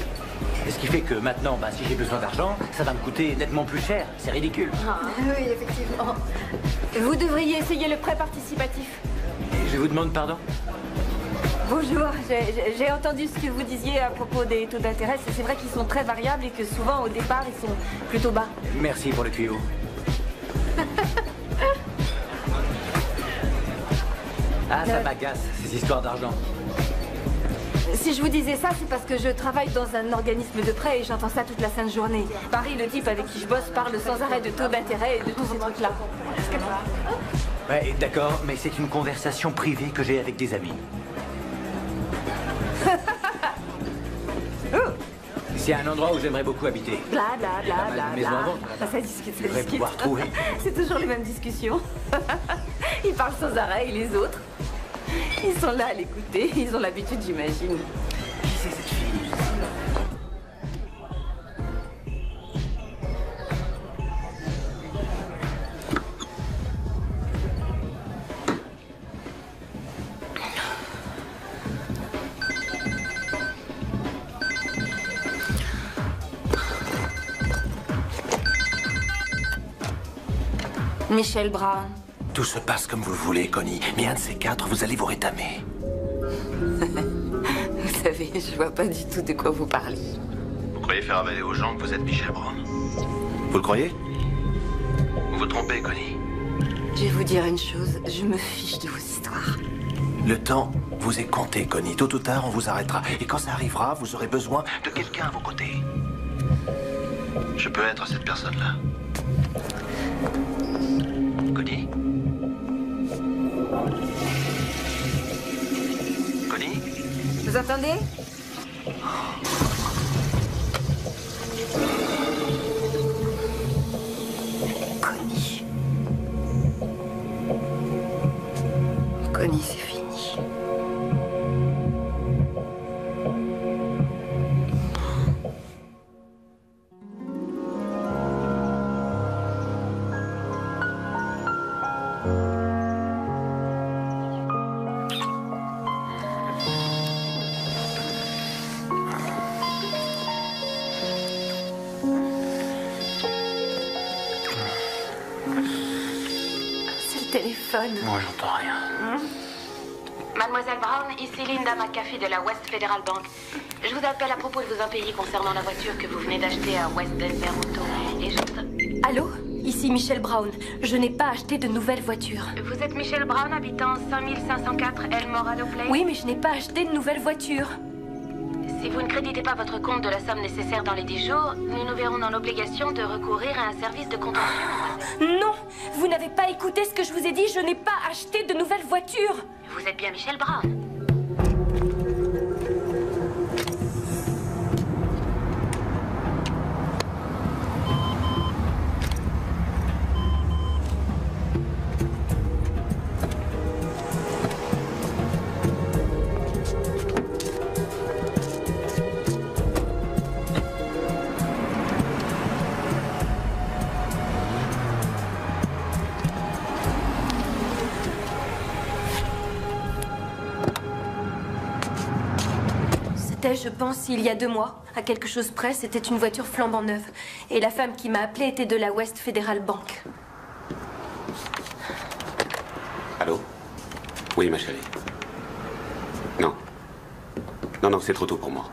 Et ce qui fait que maintenant, si j'ai besoin d'argent, ça va me coûter nettement plus cher. C'est ridicule. Oui, effectivement. Vous devriez essayer le prêt participatif. Et je vous demande pardon? Bonjour, j'ai entendu ce que vous disiez à propos des taux d'intérêt. C'est vrai qu'ils sont très variables et que souvent, au départ, ils sont plutôt bas. Merci pour le tuyau. Ah, ça m'agace, ces histoires d'argent. Si je vous disais ça, c'est parce que je travaille dans un organisme de prêt et j'entends ça toute la sainte journée. Paris, le type avec qui je bosse, parle sans arrêt de taux d'intérêt et de tous ces trucs-là. Ouais, d'accord, mais c'est une conversation privée que j'ai avec des amis. C'est un endroit où j'aimerais beaucoup habiter. Bla bla bla bla Maison à vendre. Ça discute, ça J'aimerais discute. pouvoir trouver. C'est toujours les mêmes discussions. Ils parlent sans arrêt et les autres, ils sont là à l'écouter. Ils ont l'habitude, j'imagine. Qui c'est cette fille? Michel Brown. Tout se passe comme vous le voulez, Connie. Mais un de ces quatre, vous allez vous rétamer. Vous savez, je vois pas du tout de quoi vous parlez. Vous croyez faire avaler aux gens que vous êtes Michel Brown? Vous le croyez? Vous vous trompez, Connie. Je vais vous dire une chose, je me fiche de vos histoires. Le temps vous est compté, Connie. Tôt ou tard, on vous arrêtera. Et quand ça arrivera, vous aurez besoin de quelqu'un à vos côtés. Je peux être cette personne-là. Connie? Connie? Vous entendez? Connie. Connie, c'est fini. Téléphone. Moi, j'entends rien. Mademoiselle Brown, ici Linda McAfee de la West Federal Bank. Je vous appelle à propos de vos impayés concernant la voiture que vous venez d'acheter à West Denver Auto. Et je... Allô? Ici Michel Brown. Je n'ai pas acheté de nouvelle voiture. Vous êtes Michel Brown, habitant 5504 El Morado Place? Oui, mais je n'ai pas acheté de nouvelle voiture. Si vous ne créditez pas votre compte de la somme nécessaire dans les 10 jours, nous nous verrons dans l'obligation de recourir à un service de contentieux. Non! Vous n'avez pas écouté ce que je vous ai dit. Je n'ai pas acheté de nouvelle voiture. Vous êtes bien Michel Brown? Je pense, il y a 2 mois. À quelque chose près, c'était une voiture flambant neuve. Et la femme qui m'a appelée était de la West Federal Bank. Allô? Oui, ma chérie. Non. Non, non, c'est trop tôt pour moi.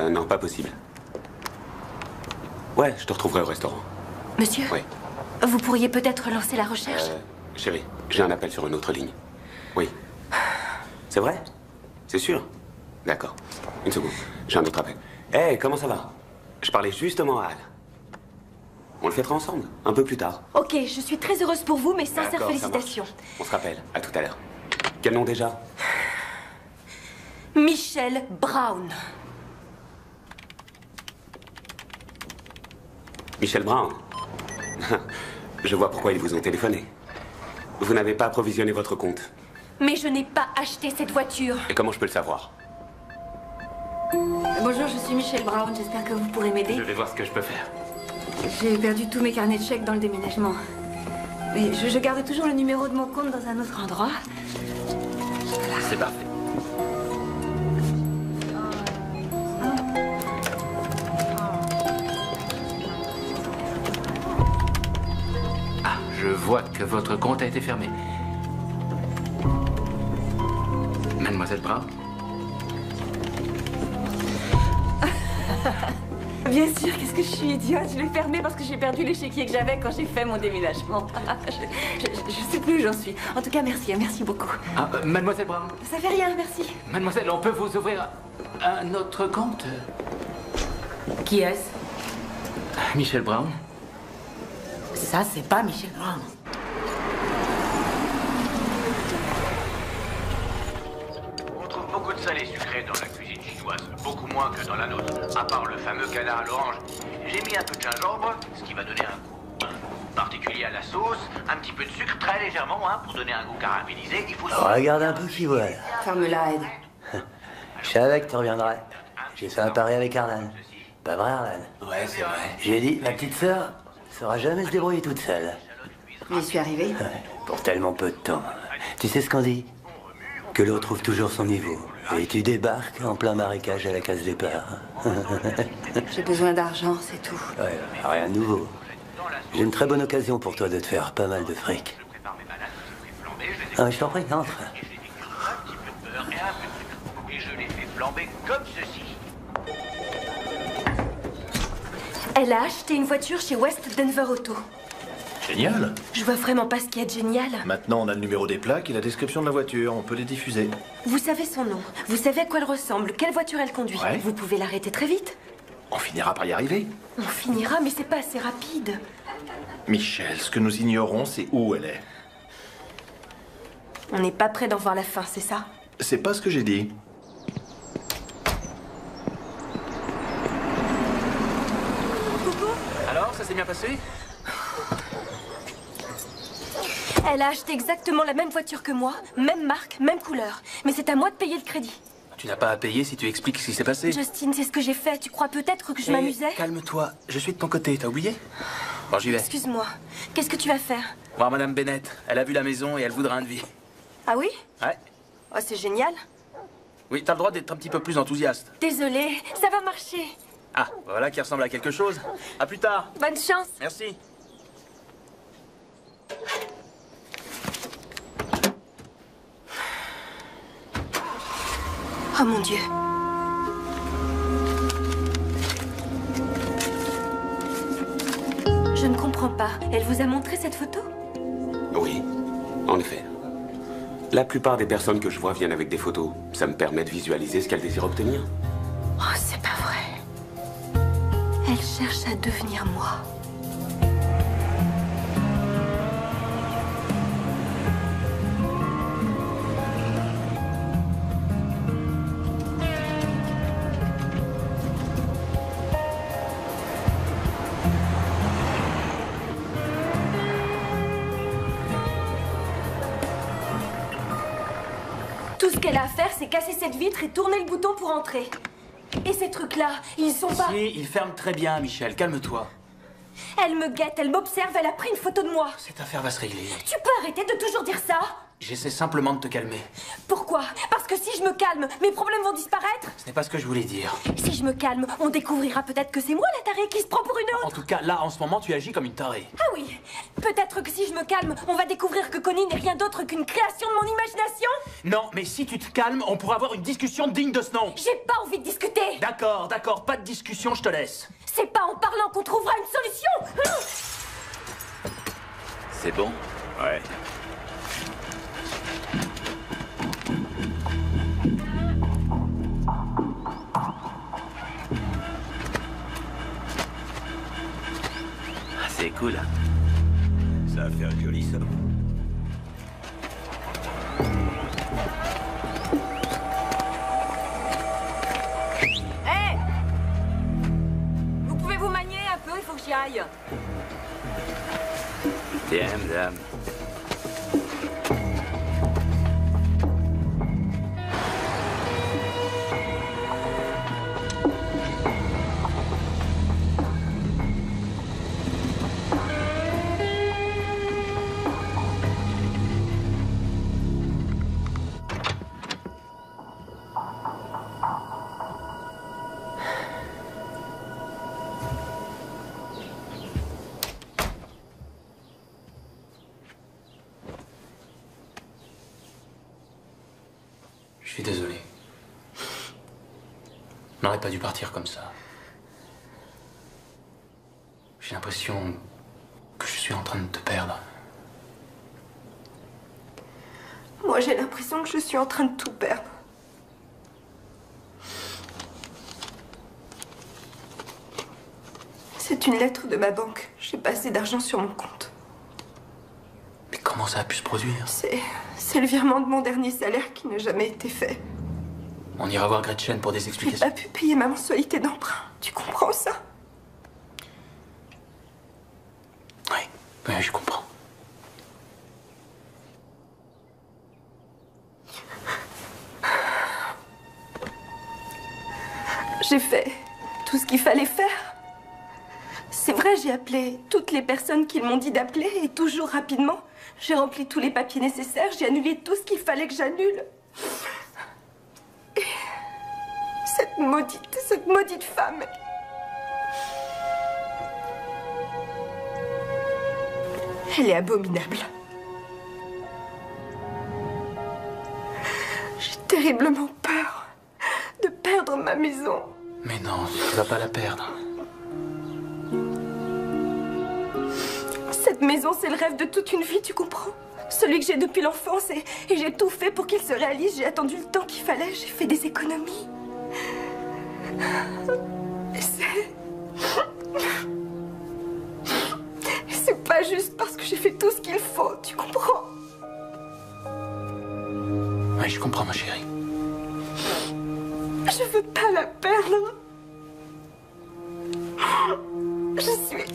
Non, pas possible. Ouais, je te retrouverai au restaurant. Monsieur? Oui. Vous pourriez peut-être lancer la recherche? Chérie, j'ai un appel sur une autre ligne. Oui. C'est vrai? C'est sûr? D'accord. Une seconde. J'ai un autre appel. Hé, comment ça va? Je parlais justement à Al. On le fêtera ensemble, un peu plus tard. Ok, je suis très heureuse pour vous, mais sincères D'accord, ça félicitations. marche. On se rappelle. À tout à l'heure. Quel nom déjà? Michel Brown. Michel Brown. Je vois pourquoi ils vous ont téléphoné. Vous n'avez pas approvisionné votre compte. Mais je n'ai pas acheté cette voiture. Et comment je peux le savoir? Bonjour, je suis Michel Brown. J'espère que vous pourrez m'aider. Je vais voir ce que je peux faire. J'ai perdu tous mes carnets de chèques dans le déménagement. Mais je garde toujours le numéro de mon compte dans un autre endroit. Voilà. C'est parfait. Ah, je vois que votre compte a été fermé. Brown? Bien sûr, qu'est-ce que je suis idiote. Je l'ai fermé parce que j'ai perdu l'échiquier que j'avais quand j'ai fait mon déménagement. Je sais plus où j'en suis. En tout cas, merci, merci beaucoup. Ah, Mademoiselle Brown? Ça fait rien, merci. Mademoiselle, on peut vous ouvrir un autre compte? Qui est-ce? Michel Brown. Ça, c'est pas Michel Brown. On trouve beaucoup de salé sucré dans la cuisine chinoise, beaucoup moins que dans la nôtre, à part le fameux canard à l'orange. J'ai mis un peu de gingembre, ce qui va donner un goût particulier à la sauce, un petit peu de sucre, très légèrement, pour donner un goût caramélisé. Il faut... Regarde un peu qui voit. Ferme-la, Ed. Je savais que tu reviendrais. J'ai fait un pari avec Arlan. Pas vrai, Arlan? Ouais, c'est vrai. J'ai dit, ma petite sœur saura jamais se débrouiller toute seule. J'y suis arrivée. Pour tellement peu de temps. Tu sais ce qu'on dit? Que l'autre trouve toujours son niveau. Et tu débarques en plein marécage à la case départ. J'ai besoin d'argent, c'est tout. Ouais, rien de nouveau. J'ai une très bonne occasion pour toi de te faire pas mal de fric. Ah, je t'en prie, entre. Et je les fais flamber comme ceci. Elle a acheté une voiture chez West Denver Auto. Génial. Je vois vraiment pas ce qu'il y a de génial. Maintenant, on a le numéro des plaques et la description de la voiture. On peut les diffuser. Vous savez son nom, vous savez à quoi elle ressemble, quelle voiture elle conduit. Ouais. Vous pouvez l'arrêter très vite. On finira par y arriver. On finira, mais c'est pas assez rapide. Michel, ce que nous ignorons, c'est où elle est. On n'est pas prêt d'en voir la fin, c'est ça? C'est pas ce que j'ai dit. Alors, ça s'est bien passé? Elle a acheté exactement la même voiture que moi, même marque, même couleur. Mais c'est à moi de payer le crédit. Tu n'as pas à payer si tu expliques ce qui s'est passé. Justine, c'est ce que j'ai fait. Tu crois peut-être que je m'amusais? Calme-toi, je suis de ton côté, t'as oublié? Bon, j'y vais. Excuse-moi, qu'est-ce que tu vas faire? Voir Madame Bennett. Elle a vu la maison et elle voudra un devis. Ah oui? Ouais. Oh, c'est génial. Oui, t'as le droit d'être un petit peu plus enthousiaste. Désolée, ça va marcher. Ah, voilà qui ressemble à quelque chose. À plus tard. Bonne chance. Merci. Oh mon Dieu. Je ne comprends pas. Elle vous a montré cette photo? Oui, en effet. La plupart des personnes que je vois viennent avec des photos. Ça me permet de visualiser ce qu'elles désirent obtenir. Oh, c'est pas vrai. Elle cherche à devenir moi. Tout ce qu'elle a à faire, c'est casser cette vitre et tourner le bouton pour entrer. Et ces trucs-là, ils sont pas... Si, ils ferment très bien, Michel. Calme-toi. Elle me guette, elle m'observe, elle a pris une photo de moi. Cette affaire va se régler. Tu peux arrêter de toujours dire ça? J'essaie simplement de te calmer. Pourquoi? Parce que si je me calme, mes problèmes vont disparaître? Ce n'est pas ce que je voulais dire. Si je me calme, on découvrira peut-être que c'est moi la tarée qui se prend pour une autre. En tout cas, là, en ce moment, tu agis comme une tarée. Ah oui. Peut-être que si je me calme, on va découvrir que Connie n'est rien d'autre qu'une création de mon imagination. Non, mais si tu te calmes, on pourra avoir une discussion digne de ce nom. J'ai pas envie de discuter. D'accord, d'accord, pas de discussion, je te laisse. C'est pas en parlant qu'on trouvera une solution. C'est bon? Ouais. C'est cool. Ça va faire une jolie somme. Hé! Vous pouvez vous manier un peu, il faut que j'y aille. Tiens, madame. suis désolé. On n'aurait pas dû partir comme ça. J'ai l'impression que je suis en train de te perdre. Moi, j'ai l'impression que je suis en train de tout perdre. C'est une lettre de ma banque. J'ai pas assez d'argent sur mon compte. Mais comment ça a pu se produire? C'est le virement de mon dernier salaire qui n'a jamais été fait. On ira voir Gretchen pour des J'ai explications. pas pu payer ma mensualité d'emprunt. Tu comprends ça? Oui, je comprends. J'ai fait tout ce qu'il fallait faire. C'est vrai, j'ai appelé toutes les personnes qu'ils m'ont dit d'appeler et toujours rapidement. J'ai rempli tous les papiers nécessaires, j'ai annulé tout ce qu'il fallait que j'annule. Et cette maudite femme. Elle est abominable. J'ai terriblement peur de perdre ma maison. Mais non, tu vas pas la perdre. Cette maison, c'est le rêve de toute une vie, tu comprends? Celui que j'ai depuis l'enfance et j'ai tout fait pour qu'il se réalise. J'ai attendu le temps qu'il fallait, j'ai fait des économies. C'est pas juste parce que j'ai fait tout ce qu'il faut, tu comprends? Oui, je comprends, ma chérie. Je veux pas la perdre. Je suis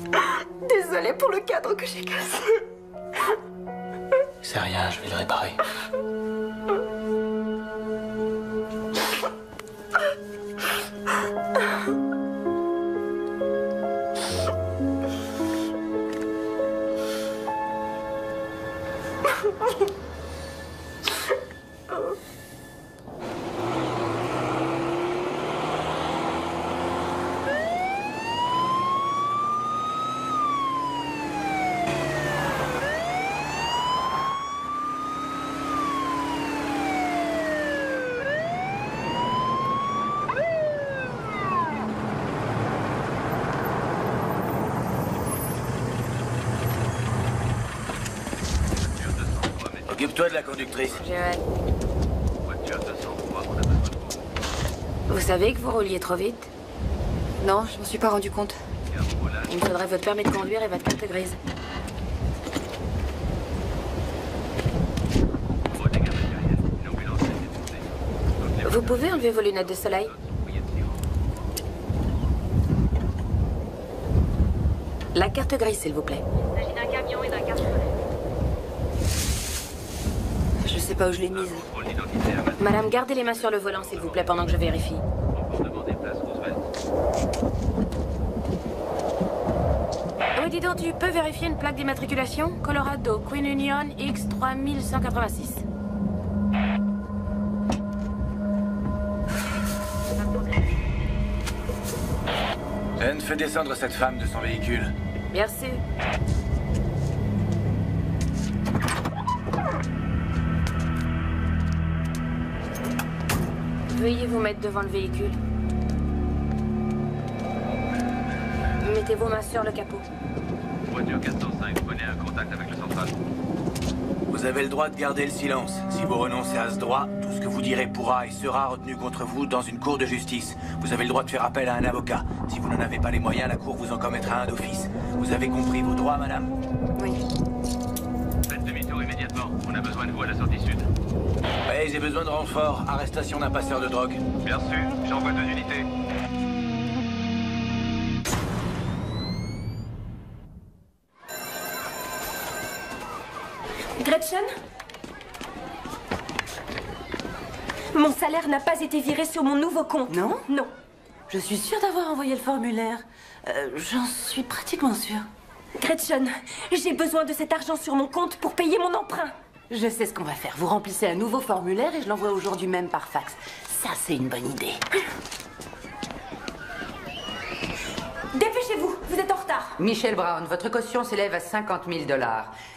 désolée pour le cadre que j'ai cassé. C'est rien, je vais le réparer. Occupe-toi de la conductrice. Joël. Vous savez que vous rouliez trop vite? Non, je m'en suis pas rendu compte. Il me faudrait votre permis de conduire et votre carte grise. Vous pouvez enlever vos lunettes de soleil? La carte grise, s'il vous plaît. Il s'agit d'un camion et d'un carte-soleil. Je sais pas où je l'ai mise. Madame, gardez les mains sur le volant, s'il vous plaît, pendant que je vérifie. Oui, dis donc, tu peux vérifier une plaque d'immatriculation? Colorado, Queen Union, X 3186. Anne, fais descendre cette femme de son véhicule. Bien sûr. Veuillez vous mettre devant le véhicule. Mettez vos mains sur le capot. Voiture 405, prenez un contact avec le central. Vous avez le droit de garder le silence. Si vous renoncez à ce droit, tout ce que vous direz pourra et sera retenu contre vous dans une cour de justice. Vous avez le droit de faire appel à un avocat. Si vous n'en avez pas les moyens, la cour vous en commettra un d'office. Vous avez compris vos droits, madame? Oui. Faites demi-tour immédiatement. On a besoin de vous à la sortie sud. Oui, j'ai besoin de renfort. Arrestation d'un passeur de drogue. Bien sûr, j'envoie 2 unités. Gretchen? Mon salaire n'a pas été viré sur mon nouveau compte. Non? Non. Je suis sûre d'avoir envoyé le formulaire. J'en suis pratiquement sûre. Gretchen, j'ai besoin de cet argent sur mon compte pour payer mon emprunt. Je sais ce qu'on va faire. Vous remplissez un nouveau formulaire et je l'envoie aujourd'hui même par fax. Ça, c'est une bonne idée. Dépêchez-vous, vous êtes en retard. Michel Brown, votre caution s'élève à 50 000 $.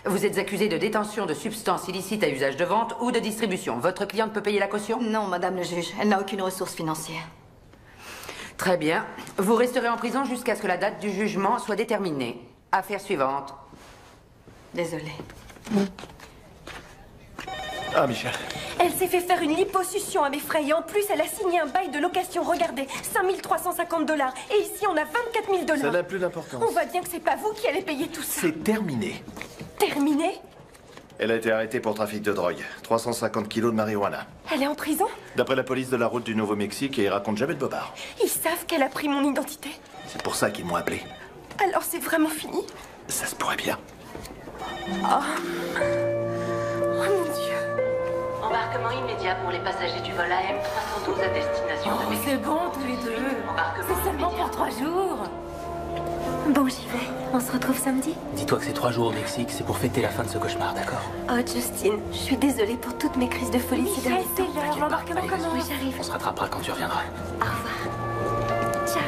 Vous êtes accusé de détention de substances illicites à usage de vente ou de distribution. Votre cliente peut payer la caution? Non, madame le juge. Elle n'a aucune ressource financière. Très bien. Vous resterez en prison jusqu'à ce que la date du jugement soit déterminée. Affaire suivante. Désolée. Ah, Michel. Elle s'est fait faire une liposuction à mes frais et en plus elle a signé un bail de location, regardez, 5 350 $. Et ici on a 24 000 $. Ça n'a plus d'importance. On voit bien que c'est pas vous qui allez payer tout ça. C'est terminé. Terminé? Elle a été arrêtée pour trafic de drogue. 350 kilos de marijuana. Elle est en prison? D'après la police de la route du Nouveau-Mexique, et ils racontent jamais de bobards. Ils savent qu'elle a pris mon identité. C'est pour ça qu'ils m'ont appelé. Alors c'est vraiment fini? Ça se pourrait bien. Oh mon Dieu. Embarquement immédiat pour les passagers du vol AM312 à destination de Mexico. C'est bon tous les deux. C'est seulement pour 3 jours. Bon, j'y vais. On se retrouve samedi? Dis-toi que c'est 3 jours au Mexique, c'est pour fêter la fin de ce cauchemar, d'accord? Oh, Justine, je suis désolée pour toutes mes crises de folie ces derniers temps. T'inquiète pas, allez, Oui, j'arrive. on se rattrapera quand tu reviendras. Au revoir. Ciao.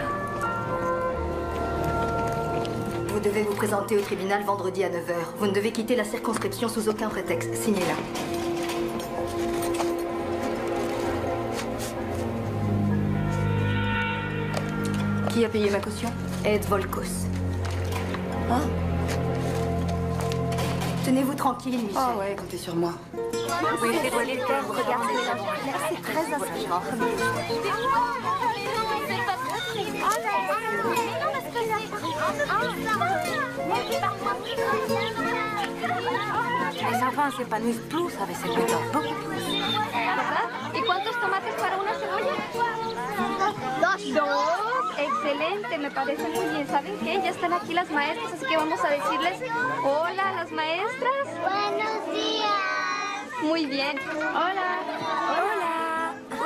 Vous devez vous présenter au tribunal vendredi à 9 h. Vous ne devez quitter la circonscription sous aucun prétexte. Signez-la. Qui a payé ma caution? Ed Volkos. Hein? Tenez-vous tranquille, Michel. Ah ouais, comptez sur moi. Oui, dévoilez le thème, regardez. C'est très inspirant. Les enfants s'épanouissent plus avec cette méthode, beaucoup plus. ¿Y cuántos tomates para una cebolla? Dos. Excelente, me parece muy bien. ¿Saben qué? Ya están aquí las maestras, así que vamos a decirles hola a las maestras. Buenos días. Muy bien. Hola. Hola.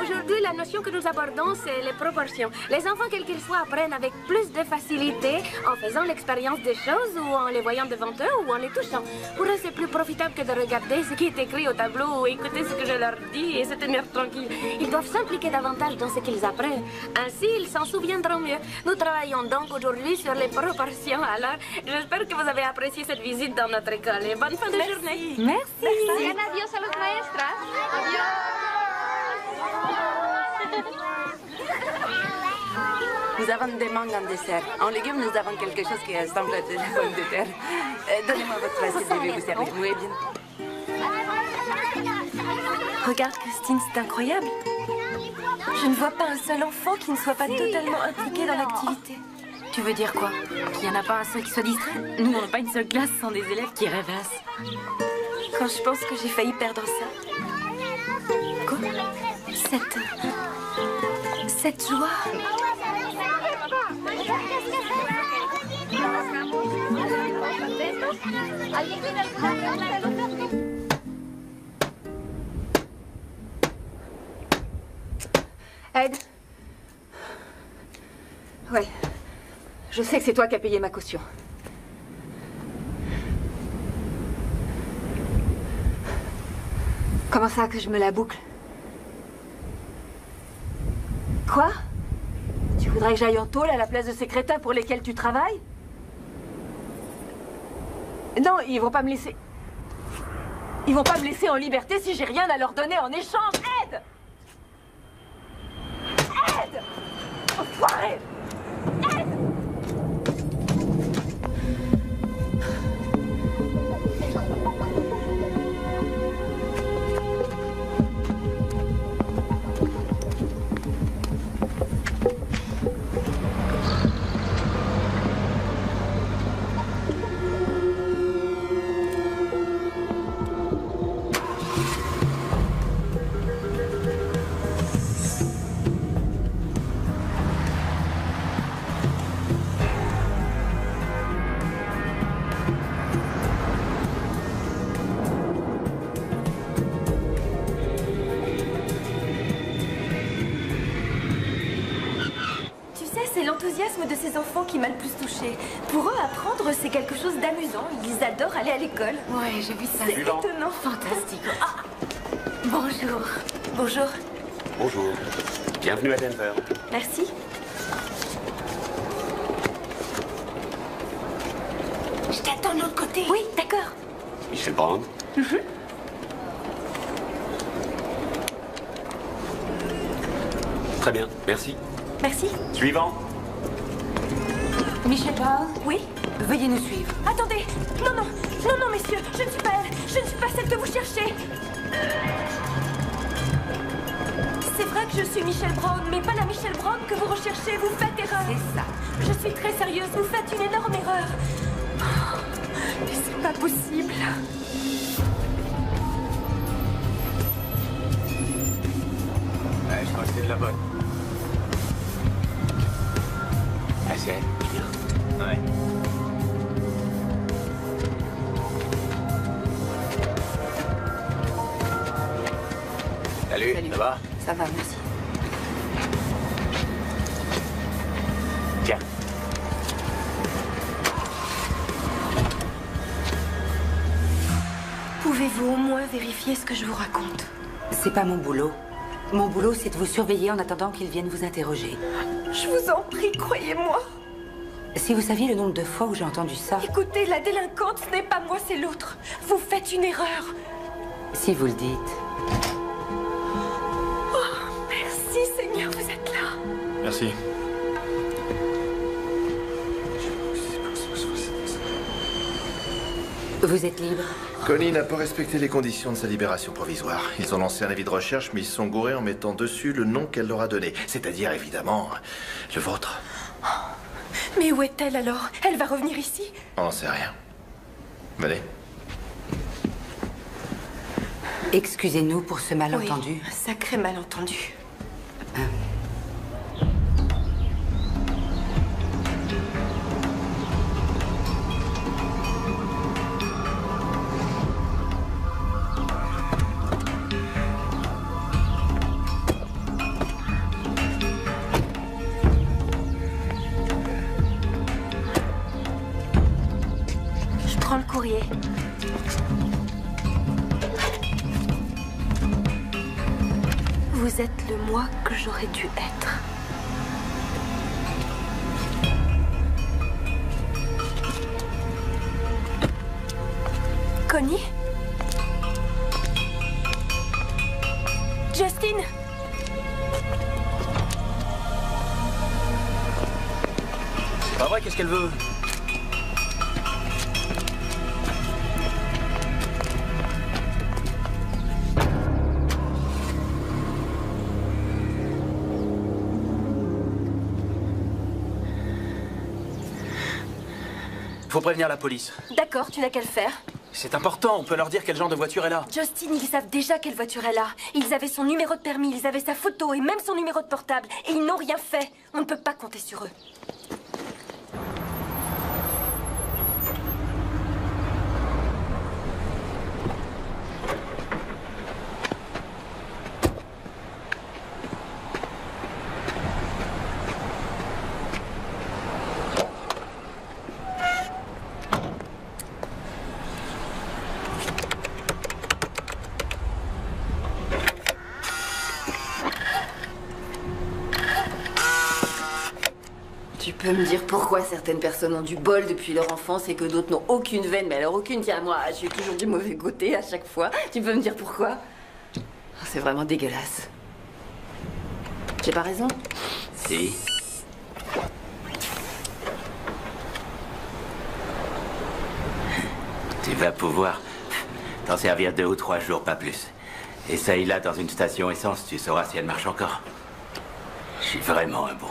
Aujourd'hui, la notion que nous abordons, c'est les proportions. Les enfants, quels qu'ils soient, apprennent avec plus de facilité en faisant l'expérience des choses ou en les voyant devant eux ou en les touchant. Pour eux, c'est plus profitable que de regarder ce qui est écrit au tableau ou écouter ce que je leur dis et se tenir tranquille. Ils doivent s'impliquer davantage dans ce qu'ils apprennent. Ainsi, ils s'en souviendront mieux. Nous travaillons donc aujourd'hui sur les proportions. Alors, j'espère que vous avez apprécié cette visite dans notre école et bonne fin de journée. Merci. Digan adiós a las maestras. Adiós. Nous avons des mangues en dessert. En légumes, nous avons quelque chose qui ressemble à de la pomme de terre. Donnez-moi votre assiette, je vais vous servir. Oui, bien. Regarde, Christine, c'est incroyable. Je ne vois pas un seul enfant qui ne soit pas totalement impliqué dans l'activité. Tu veux dire quoi? Qu'il n'y en a pas un seul qui soit distrait? Nous, on n'a pas une seule classe sans des élèves qui rêvassent. Quand je pense que j'ai failli perdre ça. Quoi? Cette joie. Ed? Ouais. Je sais que c'est toi qui as payé ma caution. Comment ça que je me la boucle? Quoi? Tu voudrais que j'aille en tôle à la place de ces crétins pour lesquels tu travailles? Non, ils vont pas me laisser... Ils vont pas me laisser en liberté si j'ai rien à leur donner en échange. Ed! Ed! Enfoiré! Ed! L'enthousiasme de ces enfants qui m'a le plus touchée. Pour eux, apprendre, c'est quelque chose d'amusant. Ils adorent aller à l'école. Ouais, j'ai vu ça. C'est étonnant. Fantastique. Ah. Bonjour. Bonjour. Bonjour. Bienvenue à Denver. Merci. d'un autre côté. Oui, d'accord. Michel Brown. Très bien, merci. Merci. Suivant. Michel Brown? Oui? Veuillez nous suivre. Attendez. Non, non. Non, non, messieurs. Je ne suis pas elle. Je ne suis pas celle que vous cherchez. C'est vrai que je suis Michel Brown, mais pas la Michel Brown que vous recherchez. Vous faites erreur. C'est ça. Je suis très sérieuse. Vous faites une énorme erreur. Oh, mais c'est pas possible. Ouais, je crois que c'est de la bonne. Ah, c'est elle. Bien. Ouais. Salut, ça va? Ça va, merci. Tiens. Pouvez-vous au moins vérifier ce que je vous raconte? C'est pas mon boulot. Mon boulot, c'est de vous surveiller en attendant qu'ils viennent vous interroger. Je vous en prie, croyez-moi. Si vous saviez le nombre de fois où j'ai entendu ça... Écoutez, la délinquante, ce n'est pas moi, c'est l'autre. Vous faites une erreur. Si vous le dites. Oh, merci Seigneur, vous êtes là. Merci. Vous êtes libre. Connie n'a pas respecté les conditions de sa libération provisoire. Ils ont lancé un avis de recherche, mais ils se sont gourés en mettant dessus le nom qu'elle leur a donné. C'est-à-dire, évidemment, le vôtre. Mais où est-elle alors? Elle va revenir ici? On n'en sait rien. Venez. Excusez-nous pour ce malentendu. Oui, un sacré malentendu. Je prends le courrier. Vous êtes le moi que j'aurais dû être. Connie? Justine? C'est pas vrai, qu'est-ce qu'elle veut? Faut prévenir la police. D'accord, tu n'as qu'à le faire. C'est important, on peut leur dire quel genre de voiture elle a. Justine, ils savent déjà quelle voiture elle a. Ils avaient son numéro de permis, ils avaient sa photo et même son numéro de portable. Et ils n'ont rien fait. On ne peut pas compter sur eux. Tu peux me dire pourquoi certaines personnes ont du bol depuis leur enfance et que d'autres n'ont aucune veine, mais alors aucune, tiens, moi, je suis toujours du mauvais côté à chaque fois. Tu peux me dire pourquoi? C'est vraiment dégueulasse. J'ai pas raison? Si. Tu vas pouvoir t'en servir 2 ou 3 jours, pas plus. Essaye-la dans une station essence, tu sauras si elle marche encore. Je suis vraiment un bon.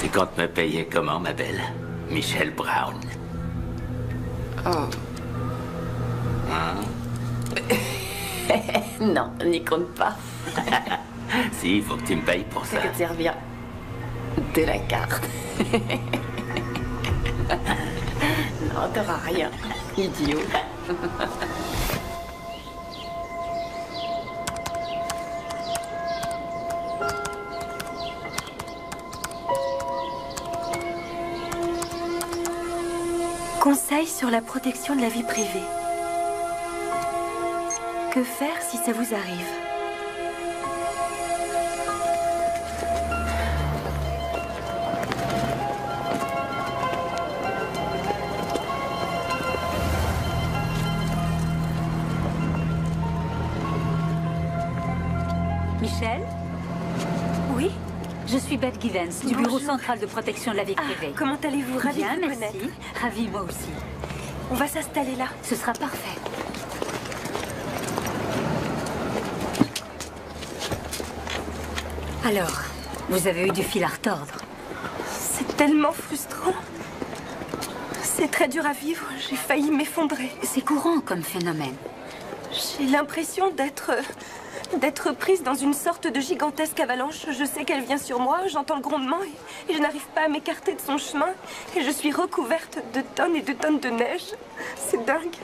Tu comptes me payer comment, ma belle? Michel Brown. Oh. Hein? Non, n'y compte pas. Si, il faut que tu me payes pour ça. Ça va te servir de la carte. Non, t'auras rien, idiot. Conseil sur la protection de la vie privée. Que faire si ça vous arrive? Michel? Oui? Je suis Beth Givens, du Bureau central de protection de la vie privée. Comment allez-vous? Ravie Bien, de vous merci. connaître. Ravie, moi aussi. On va s'installer là. Ce sera parfait. Alors, vous avez eu du fil à retordre. C'est tellement frustrant. C'est très dur à vivre. J'ai failli m'effondrer. C'est courant comme phénomène. J'ai l'impression d'être prise dans une sorte de gigantesque avalanche. Je sais qu'elle vient sur moi, j'entends le grondement et je n'arrive pas à m'écarter de son chemin. Et je suis recouverte de tonnes et de tonnes de neige. C'est dingue.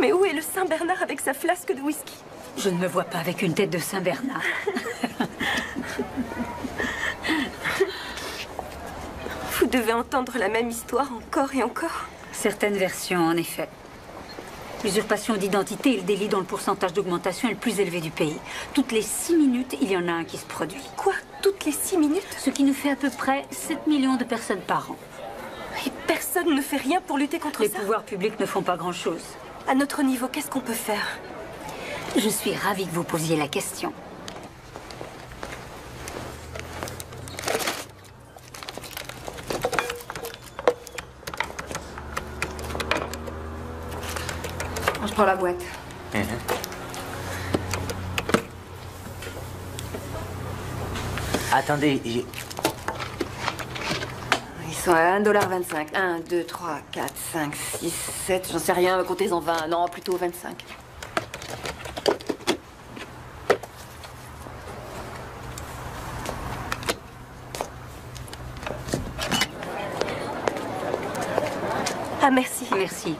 Mais où est le Saint-Bernard avec sa flasque de whisky? Je ne me vois pas avec une tête de Saint-Bernard. Vous devez entendre la même histoire encore et encore. Certaines versions, en effet. L'usurpation d'identité est le délit dont le pourcentage d'augmentation est le plus élevé du pays. Toutes les 6 minutes, il y en a un qui se produit. Quoi? Toutes les 6 minutes? Ce qui nous fait à peu près 7 millions de personnes par an. Et personne ne fait rien pour lutter contre ça? Les pouvoirs publics ne font pas grand-chose. À notre niveau, qu'est-ce qu'on peut faire? Je suis ravie que vous posiez la question. Je prends la boîte. Attendez, Ils sont à 1,25 $. 1, 2, 3, 4, 5, 6, 7, j'en sais rien, comptez-en 20. Non, plutôt 25. Ah, merci. Merci.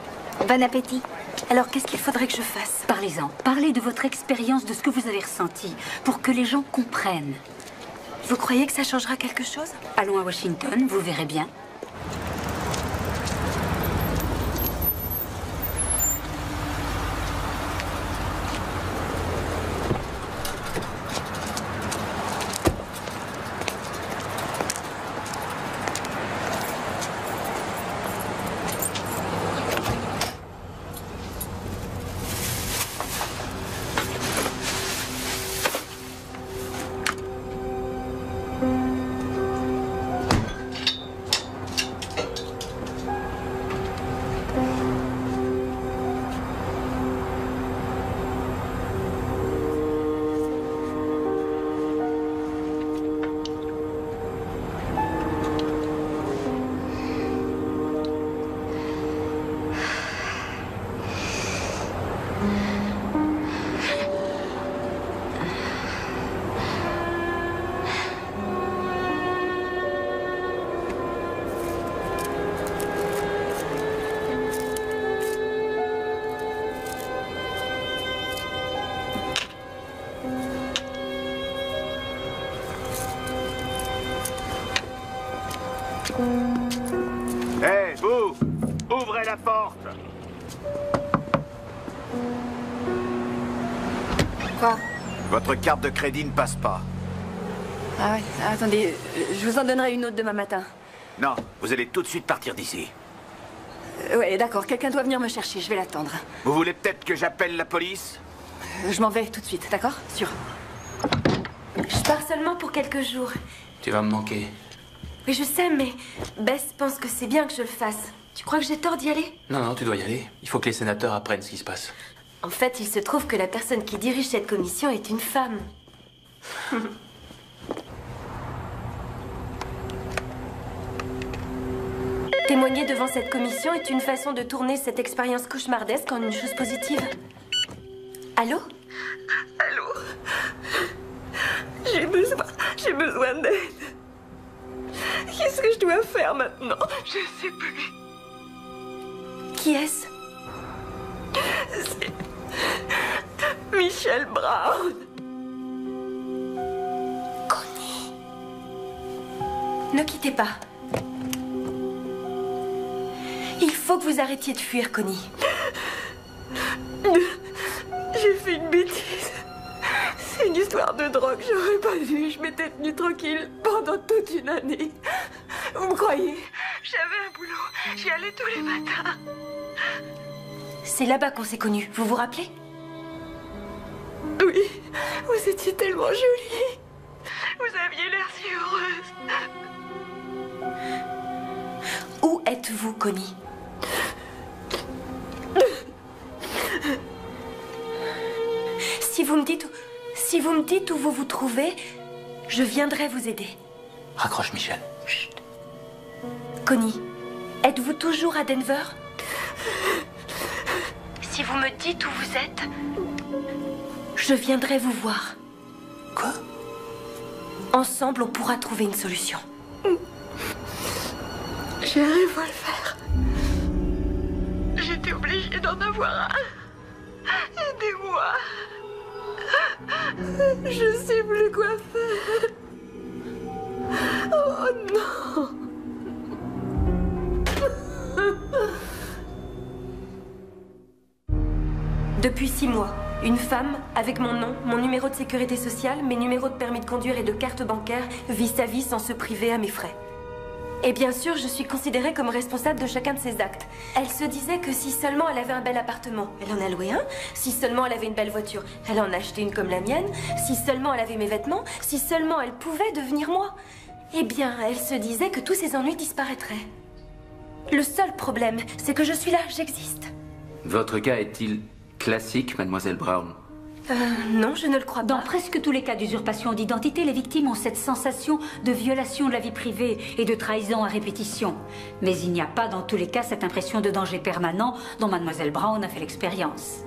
Bon appétit. Alors, qu'est-ce qu'il faudrait que je fasse? Parlez-en. Parlez de votre expérience, de ce que vous avez ressenti, pour que les gens comprennent. Vous croyez que ça changera quelque chose? Allons à Washington, vous verrez bien. Hé, vous! Ouvrez la porte! Quoi? Votre carte de crédit ne passe pas. Ah oui, attendez, je vous en donnerai une autre demain matin. Non, vous allez tout de suite partir d'ici. Ouais, d'accord, quelqu'un doit venir me chercher, je vais l'attendre. Vous voulez peut-être que j'appelle la police? Je m'en vais tout de suite, d'accord? Sûr. Je pars seulement pour quelques jours. Tu vas me manquer. Oui, je sais, mais Bess pense que c'est bien que je le fasse. Tu crois que j'ai tort d'y aller? Non, non, tu dois y aller. Il faut que les sénateurs apprennent ce qui se passe. En fait, il se trouve que la personne qui dirige cette commission est une femme. Témoigner devant cette commission est une façon de tourner cette expérience cauchemardesque en une chose positive. Allô? Allô? J'ai besoin d'aide. Qu'est-ce que je dois faire maintenant? Je sais plus. Qui est-ce? C'est Michel Brown. Connie. Ne quittez pas. Il faut que vous arrêtiez de fuir, Connie. J'ai fait une bêtise. C'est une histoire de drogue, j'aurais pas dû. Je m'étais tenue tranquille pendant toute une année. Vous me croyez? J'avais un boulot, j'y allais tous les matins. C'est là-bas qu'on s'est connus, vous vous rappelez? Oui, vous étiez tellement jolie. Vous aviez l'air si heureuse. Où êtes-vous, Connie? Si vous me dites où vous vous trouvez, je viendrai vous aider. Raccroche, Michel. Chut. Connie, êtes-vous toujours à Denver? Si vous me dites où vous êtes, je viendrai vous voir. Quoi? Ensemble, on pourra trouver une solution. J'arrive à le faire. J'étais obligée d'en avoir un. Aidez-moi. Je sais plus quoi faire. Oh non. Depuis 6 mois, une femme, avec mon nom, mon numéro de sécurité sociale, mes numéros de permis de conduire et de carte bancaire, vit sa vie sans se priver à mes frais. Et bien sûr, je suis considérée comme responsable de chacun de ses actes. Elle se disait que si seulement elle avait un bel appartement, elle en a loué un. Si seulement elle avait une belle voiture, elle en a acheté une comme la mienne. Si seulement elle avait mes vêtements, si seulement elle pouvait devenir moi. Eh bien, elle se disait que tous ses ennuis disparaîtraient. Le seul problème, c'est que je suis là, j'existe. Votre cas est-il classique, mademoiselle Brown? Non, je ne le crois pas. Dans presque tous les cas d'usurpation d'identité, les victimes ont cette sensation de violation de la vie privée et de trahison à répétition. Mais il n'y a pas dans tous les cas cette impression de danger permanent dont mademoiselle Brown a fait l'expérience.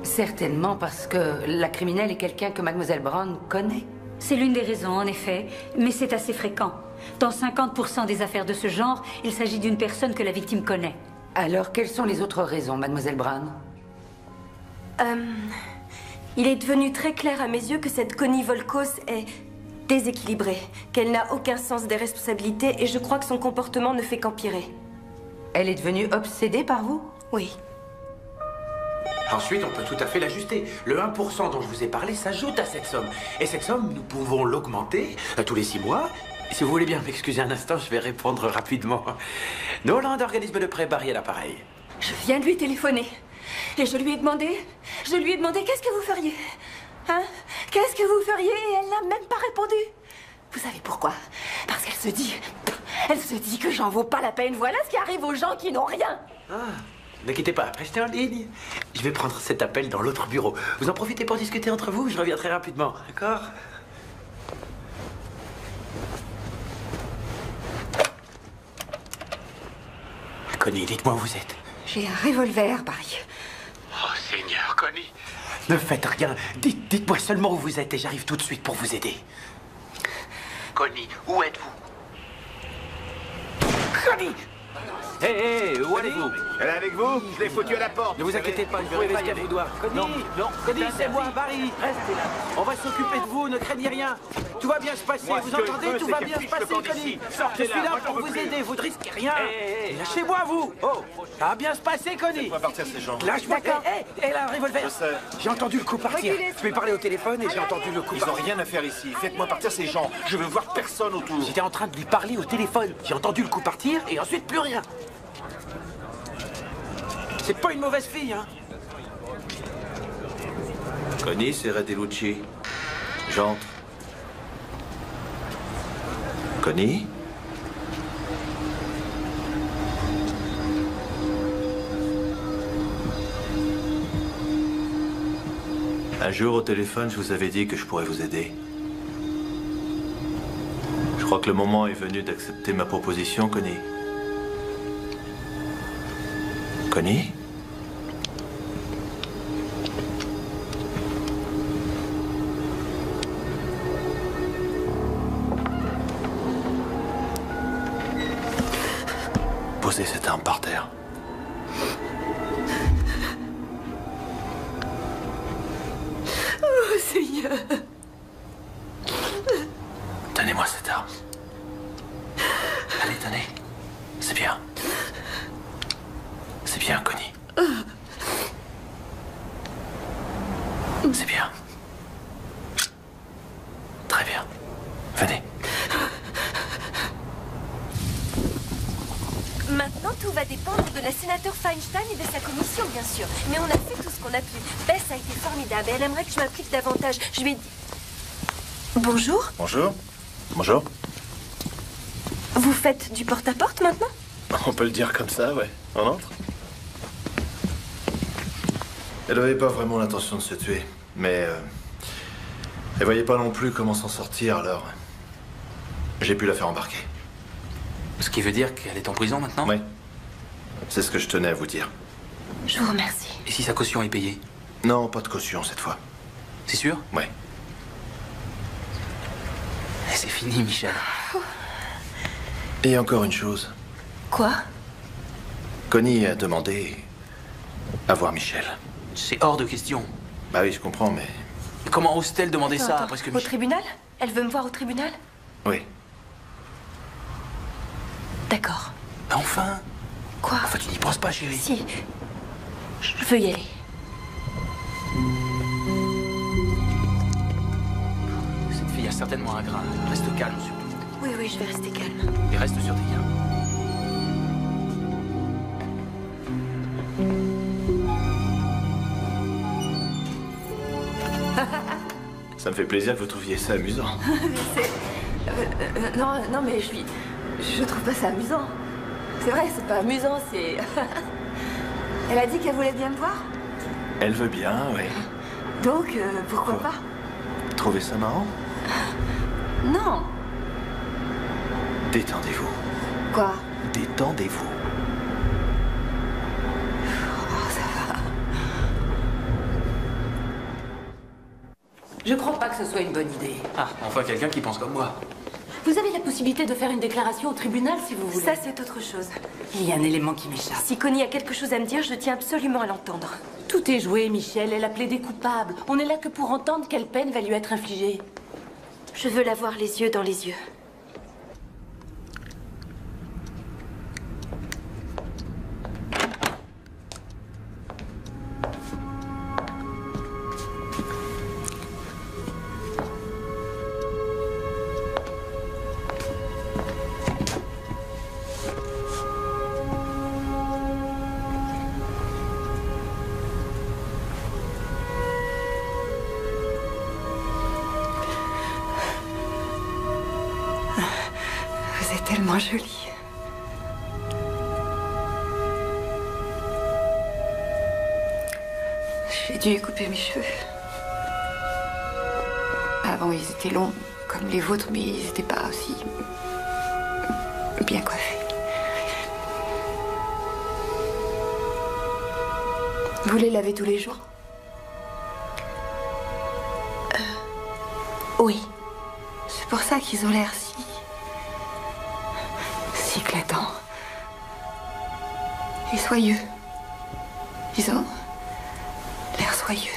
Certainement parce que la criminelle est quelqu'un que mademoiselle Brown connaît. C'est l'une des raisons, en effet, mais c'est assez fréquent. Dans 50% des affaires de ce genre, il s'agit d'une personne que la victime connaît. Alors, quelles sont les autres raisons, mademoiselle Brown? Il est devenu très clair à mes yeux que cette Connie Volkos est déséquilibrée, qu'elle n'a aucun sens des responsabilités et je crois que son comportement ne fait qu'empirer. Elle est devenue obsédée par vous? Oui. Ensuite, on peut tout à fait l'ajuster. Le 1% dont je vous ai parlé s'ajoute à cette somme. Et cette somme, nous pouvons l'augmenter tous les 6 mois. Si vous voulez bien m'excuser un instant, je vais répondre rapidement. Noland, organisme de prêt, Barry à l'appareil. Je viens de lui téléphoner. Et je lui ai demandé qu'est-ce que vous feriez? Hein? Qu'est-ce que vous feriez? Et elle n'a même pas répondu. Vous savez pourquoi? Parce qu'elle se dit que j'en vaux pas la peine. Voilà ce qui arrive aux gens qui n'ont rien. Ah, ne quittez pas, restez en ligne. Je vais prendre cet appel dans l'autre bureau. Vous en profitez pour discuter entre vous, je reviens très rapidement, d'accord? Connie, dites-moi où vous êtes. J'ai un revolver, Barry. Oh, Seigneur, Connie. Ne faites rien. Dites-moi seulement où vous êtes et j'arrive tout de suite pour vous aider. Connie, où êtes-vous? Connie! Hé, où allez-vous? Elle est avec vous? Je l'ai foutue à la porte. Ne vous inquiétez pas, je verrai ce qu'elle vous doit. Connie, Connie, c'est moi, Barry. Restez là. On va s'occuper de vous, ne craignez rien. Tout va bien se passer, vous entendez? Tout va bien se passer, Connie. Je suis là pour vous aider, vous ne risquez rien. Lâchez-moi, vous. Oh, ça va bien se passer, Connie. Faites-moi partir ces gens. Lâche-moi. Hé, là, un revolver. Je sais. J'ai entendu le coup partir. Je vais parler au téléphone et j'ai entendu le coup Ils ont partir. rien à faire ici. Faites-moi partir ces gens. Je veux voir personne autour. J'étais en train de lui parler au téléphone. J'ai entendu le coup partir et ensuite plus rien. C'est pas une mauvaise fille, hein. Connie, c'est Redelucci. J'entre. Connie? Un jour au téléphone, je vous avais dit que je pourrais vous aider. Je crois que le moment est venu d'accepter ma proposition, Connie. Connie? Posez cette arme par terre. Oh, Seigneur. Donnez-moi cette arme. Allez, tenez. C'est bien. C'est bien, Connie. C'est bien. Très bien. Venez. Maintenant, tout va dépendre de la sénateur Feinstein et de sa commission, bien sûr. Mais on a fait tout ce qu'on a pu. Bess a été formidable et elle aimerait que je m'implique davantage. Je lui ai dit... Bonjour. Bonjour. Bonjour. Vous faites du porte-à-porte maintenant? On peut le dire comme ça, ouais. On entre? Elle n'avait pas vraiment l'intention de se tuer, mais elle voyait pas non plus comment s'en sortir, alors j'ai pu la faire embarquer. Ce qui veut dire qu'elle est en prison maintenant? Oui. C'est ce que je tenais à vous dire. Je vous remercie. Et si sa caution est payée? Non, pas de caution cette fois. C'est sûr? Oui. C'est fini, Michel. Et encore une chose. Quoi? Connie a demandé à voir Michel. C'est hors de question. Bah oui, je comprends, mais... Comment ose-t-elle demander ça Attends, après ce que au Michel... tribunal? Elle veut me voir au tribunal? Oui. D'accord. Enfin? Quoi? Enfin, tu n'y penses pas, chérie? Si. Je veux y aller. Cette fille a certainement un grain. Reste calme, surtout. Oui, oui, je vais rester calme. Et reste sur tes gardes. Ça me fait plaisir que vous trouviez ça amusant. Non, mais je trouve pas ça amusant. C'est vrai, c'est pas amusant, c'est... Elle a dit qu'elle voulait bien me voir. Elle veut bien, oui. Donc, pourquoi pas? Trouvez ça marrant? Non. Détendez-vous. Quoi? Détendez-vous. Oh, ça va. Je crois pas que ce soit une bonne idée. Ah, enfin quelqu'un qui pense comme moi. Vous avez la possibilité de faire une déclaration au tribunal si vous voulez. Ça, c'est autre chose. Il y a un élément qui m'échappe. Si Connie a quelque chose à me dire, je tiens absolument à l'entendre. Tout est joué, Michel. Elle a plaidé coupable. On est là que pour entendre quelle peine va lui être infligée. Je veux la voir les yeux dans les yeux. Vous êtes tellement jolie. J'ai dû couper mes cheveux. Avant, ils étaient longs, comme les vôtres, mais ils n'étaient pas aussi bien coiffés. Vous les lavez tous les jours? Oui. C'est pour ça qu'ils ont l'air si éclatants. Et soyeux. Ils ont l'air soyeux.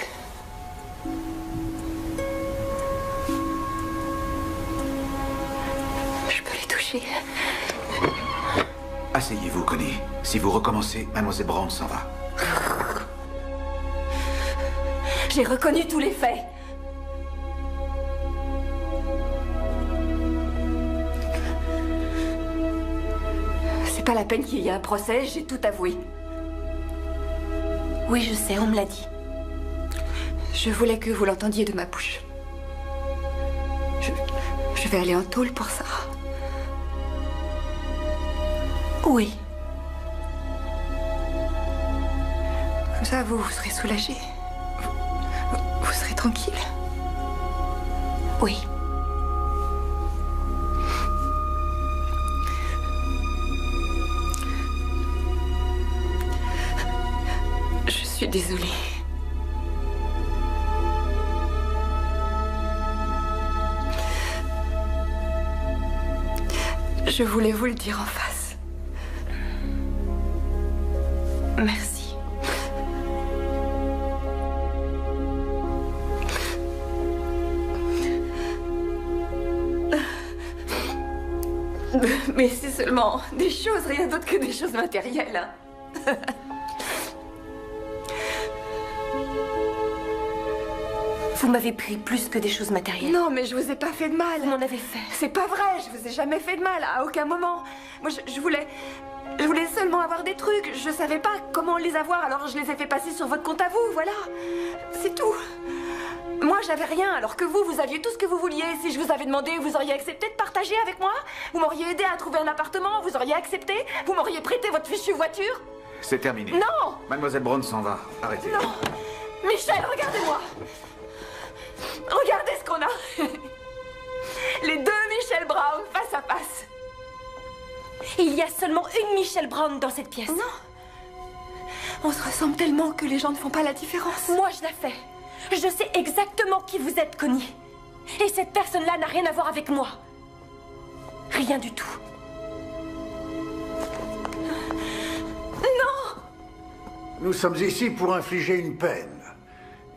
Je peux les toucher. Asseyez-vous, Connie. Si vous recommencez, Mademoiselle Brown s'en va. J'ai reconnu tous les faits. C'est pas la peine qu'il y ait un procès, j'ai tout avoué. Oui, je sais, on me l'a dit. Je voulais que vous l'entendiez de ma bouche. Je vais aller en tôle pour ça. Oui. Comme ça, vous serez soulagé. Vous serez tranquille. Oui. Je suis désolée. Je voulais vous le dire en face. Merci. Mais c'est seulement des choses, rien d'autre que des choses matérielles. Hein. Vous m'avez pris plus que des choses matérielles. Non, mais je vous ai pas fait de mal. Vous m'en avez fait. C'est pas vrai, je vous ai jamais fait de mal, à aucun moment. Moi, je voulais seulement avoir des trucs. Je savais pas comment les avoir, alors je les ai fait passer sur votre compte à vous, voilà. C'est tout. Moi, j'avais rien, alors que vous aviez tout ce que vous vouliez. Si je vous avais demandé, vous auriez accepté de partager avec moi? Vous m'auriez aidé à trouver un appartement? Vous auriez accepté? Vous m'auriez prêté votre fichue voiture? C'est terminé. Non! Mademoiselle Brown s'en va. Arrêtez. Non! Michel, regardez-moi! Regardez ce qu'on a! Les deux Michel Brown face à face. Il y a seulement une Michel Brown dans cette pièce. Non. On se ressemble tellement que les gens ne font pas la différence. Moi, je la fais. Je sais exactement qui vous êtes, Connie. Et cette personne-là n'a rien à voir avec moi. Rien du tout. Non! Nous sommes ici pour infliger une peine.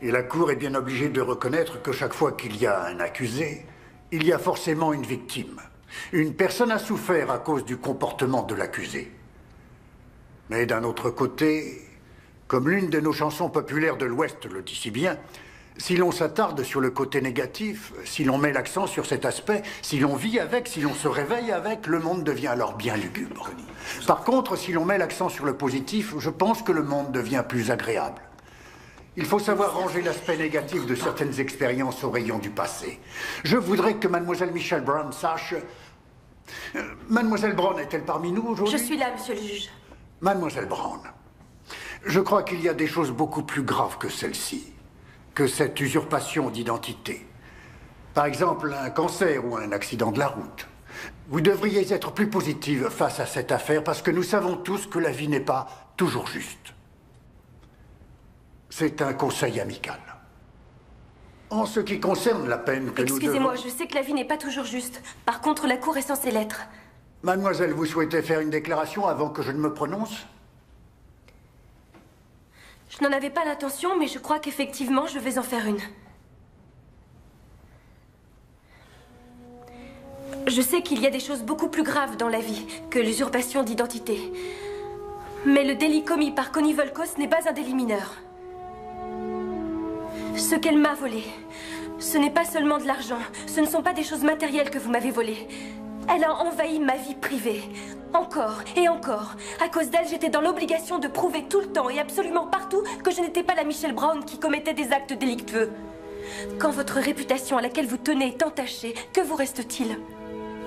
Et la Cour est bien obligée de reconnaître que chaque fois qu'il y a un accusé, il y a forcément une victime. Une personne a souffert à cause du comportement de l'accusé. Mais d'un autre côté, comme l'une de nos chansons populaires de l'Ouest le dit si bien, si l'on s'attarde sur le côté négatif, si l'on met l'accent sur cet aspect, si l'on vit avec, si l'on se réveille avec, le monde devient alors bien lugubre. Par contre, si l'on met l'accent sur le positif, je pense que le monde devient plus agréable. Il faut savoir ranger l'aspect négatif de certaines expériences au rayon du passé. Je voudrais que Mademoiselle Michel Brown sache... Mademoiselle Brown est-elle parmi nous aujourd'hui? Je suis là, monsieur le juge. Mademoiselle Brown, je crois qu'il y a des choses beaucoup plus graves que celle-ci, que cette usurpation d'identité. Par exemple, un cancer ou un accident de la route. Vous devriez être plus positive face à cette affaire parce que nous savons tous que la vie n'est pas toujours juste. C'est un conseil amical. En ce qui concerne la peine que nous devons... Excusez-moi, je sais que la vie n'est pas toujours juste. Par contre, la Cour est censée l'être. Mademoiselle, vous souhaitez faire une déclaration avant que je ne me prononce? Je n'en avais pas l'intention, mais je crois qu'effectivement, je vais en faire une. Je sais qu'il y a des choses beaucoup plus graves dans la vie que l'usurpation d'identité. Mais le délit commis par Connie Volkos n'est pas un délit mineur. Ce qu'elle m'a volé, ce n'est pas seulement de l'argent, ce ne sont pas des choses matérielles que vous m'avez volées. Elle a envahi ma vie privée, encore et encore. À cause d'elle, j'étais dans l'obligation de prouver tout le temps et absolument partout que je n'étais pas la Michel Brown qui commettait des actes délictueux. Quand votre réputation à laquelle vous tenez est entachée, que vous reste-t-il?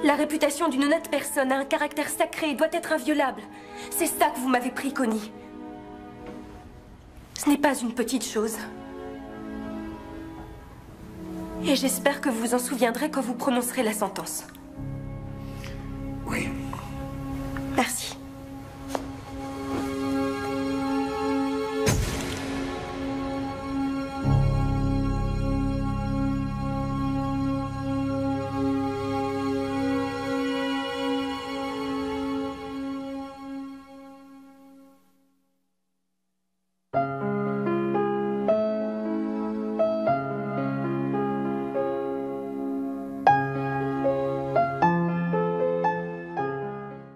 La réputation d'une honnête personne a un caractère sacré et doit être inviolable. C'est ça que vous m'avez pris, Connie. Ce n'est pas une petite chose. Et j'espère que vous vous en souviendrez quand vous prononcerez la sentence. Oui.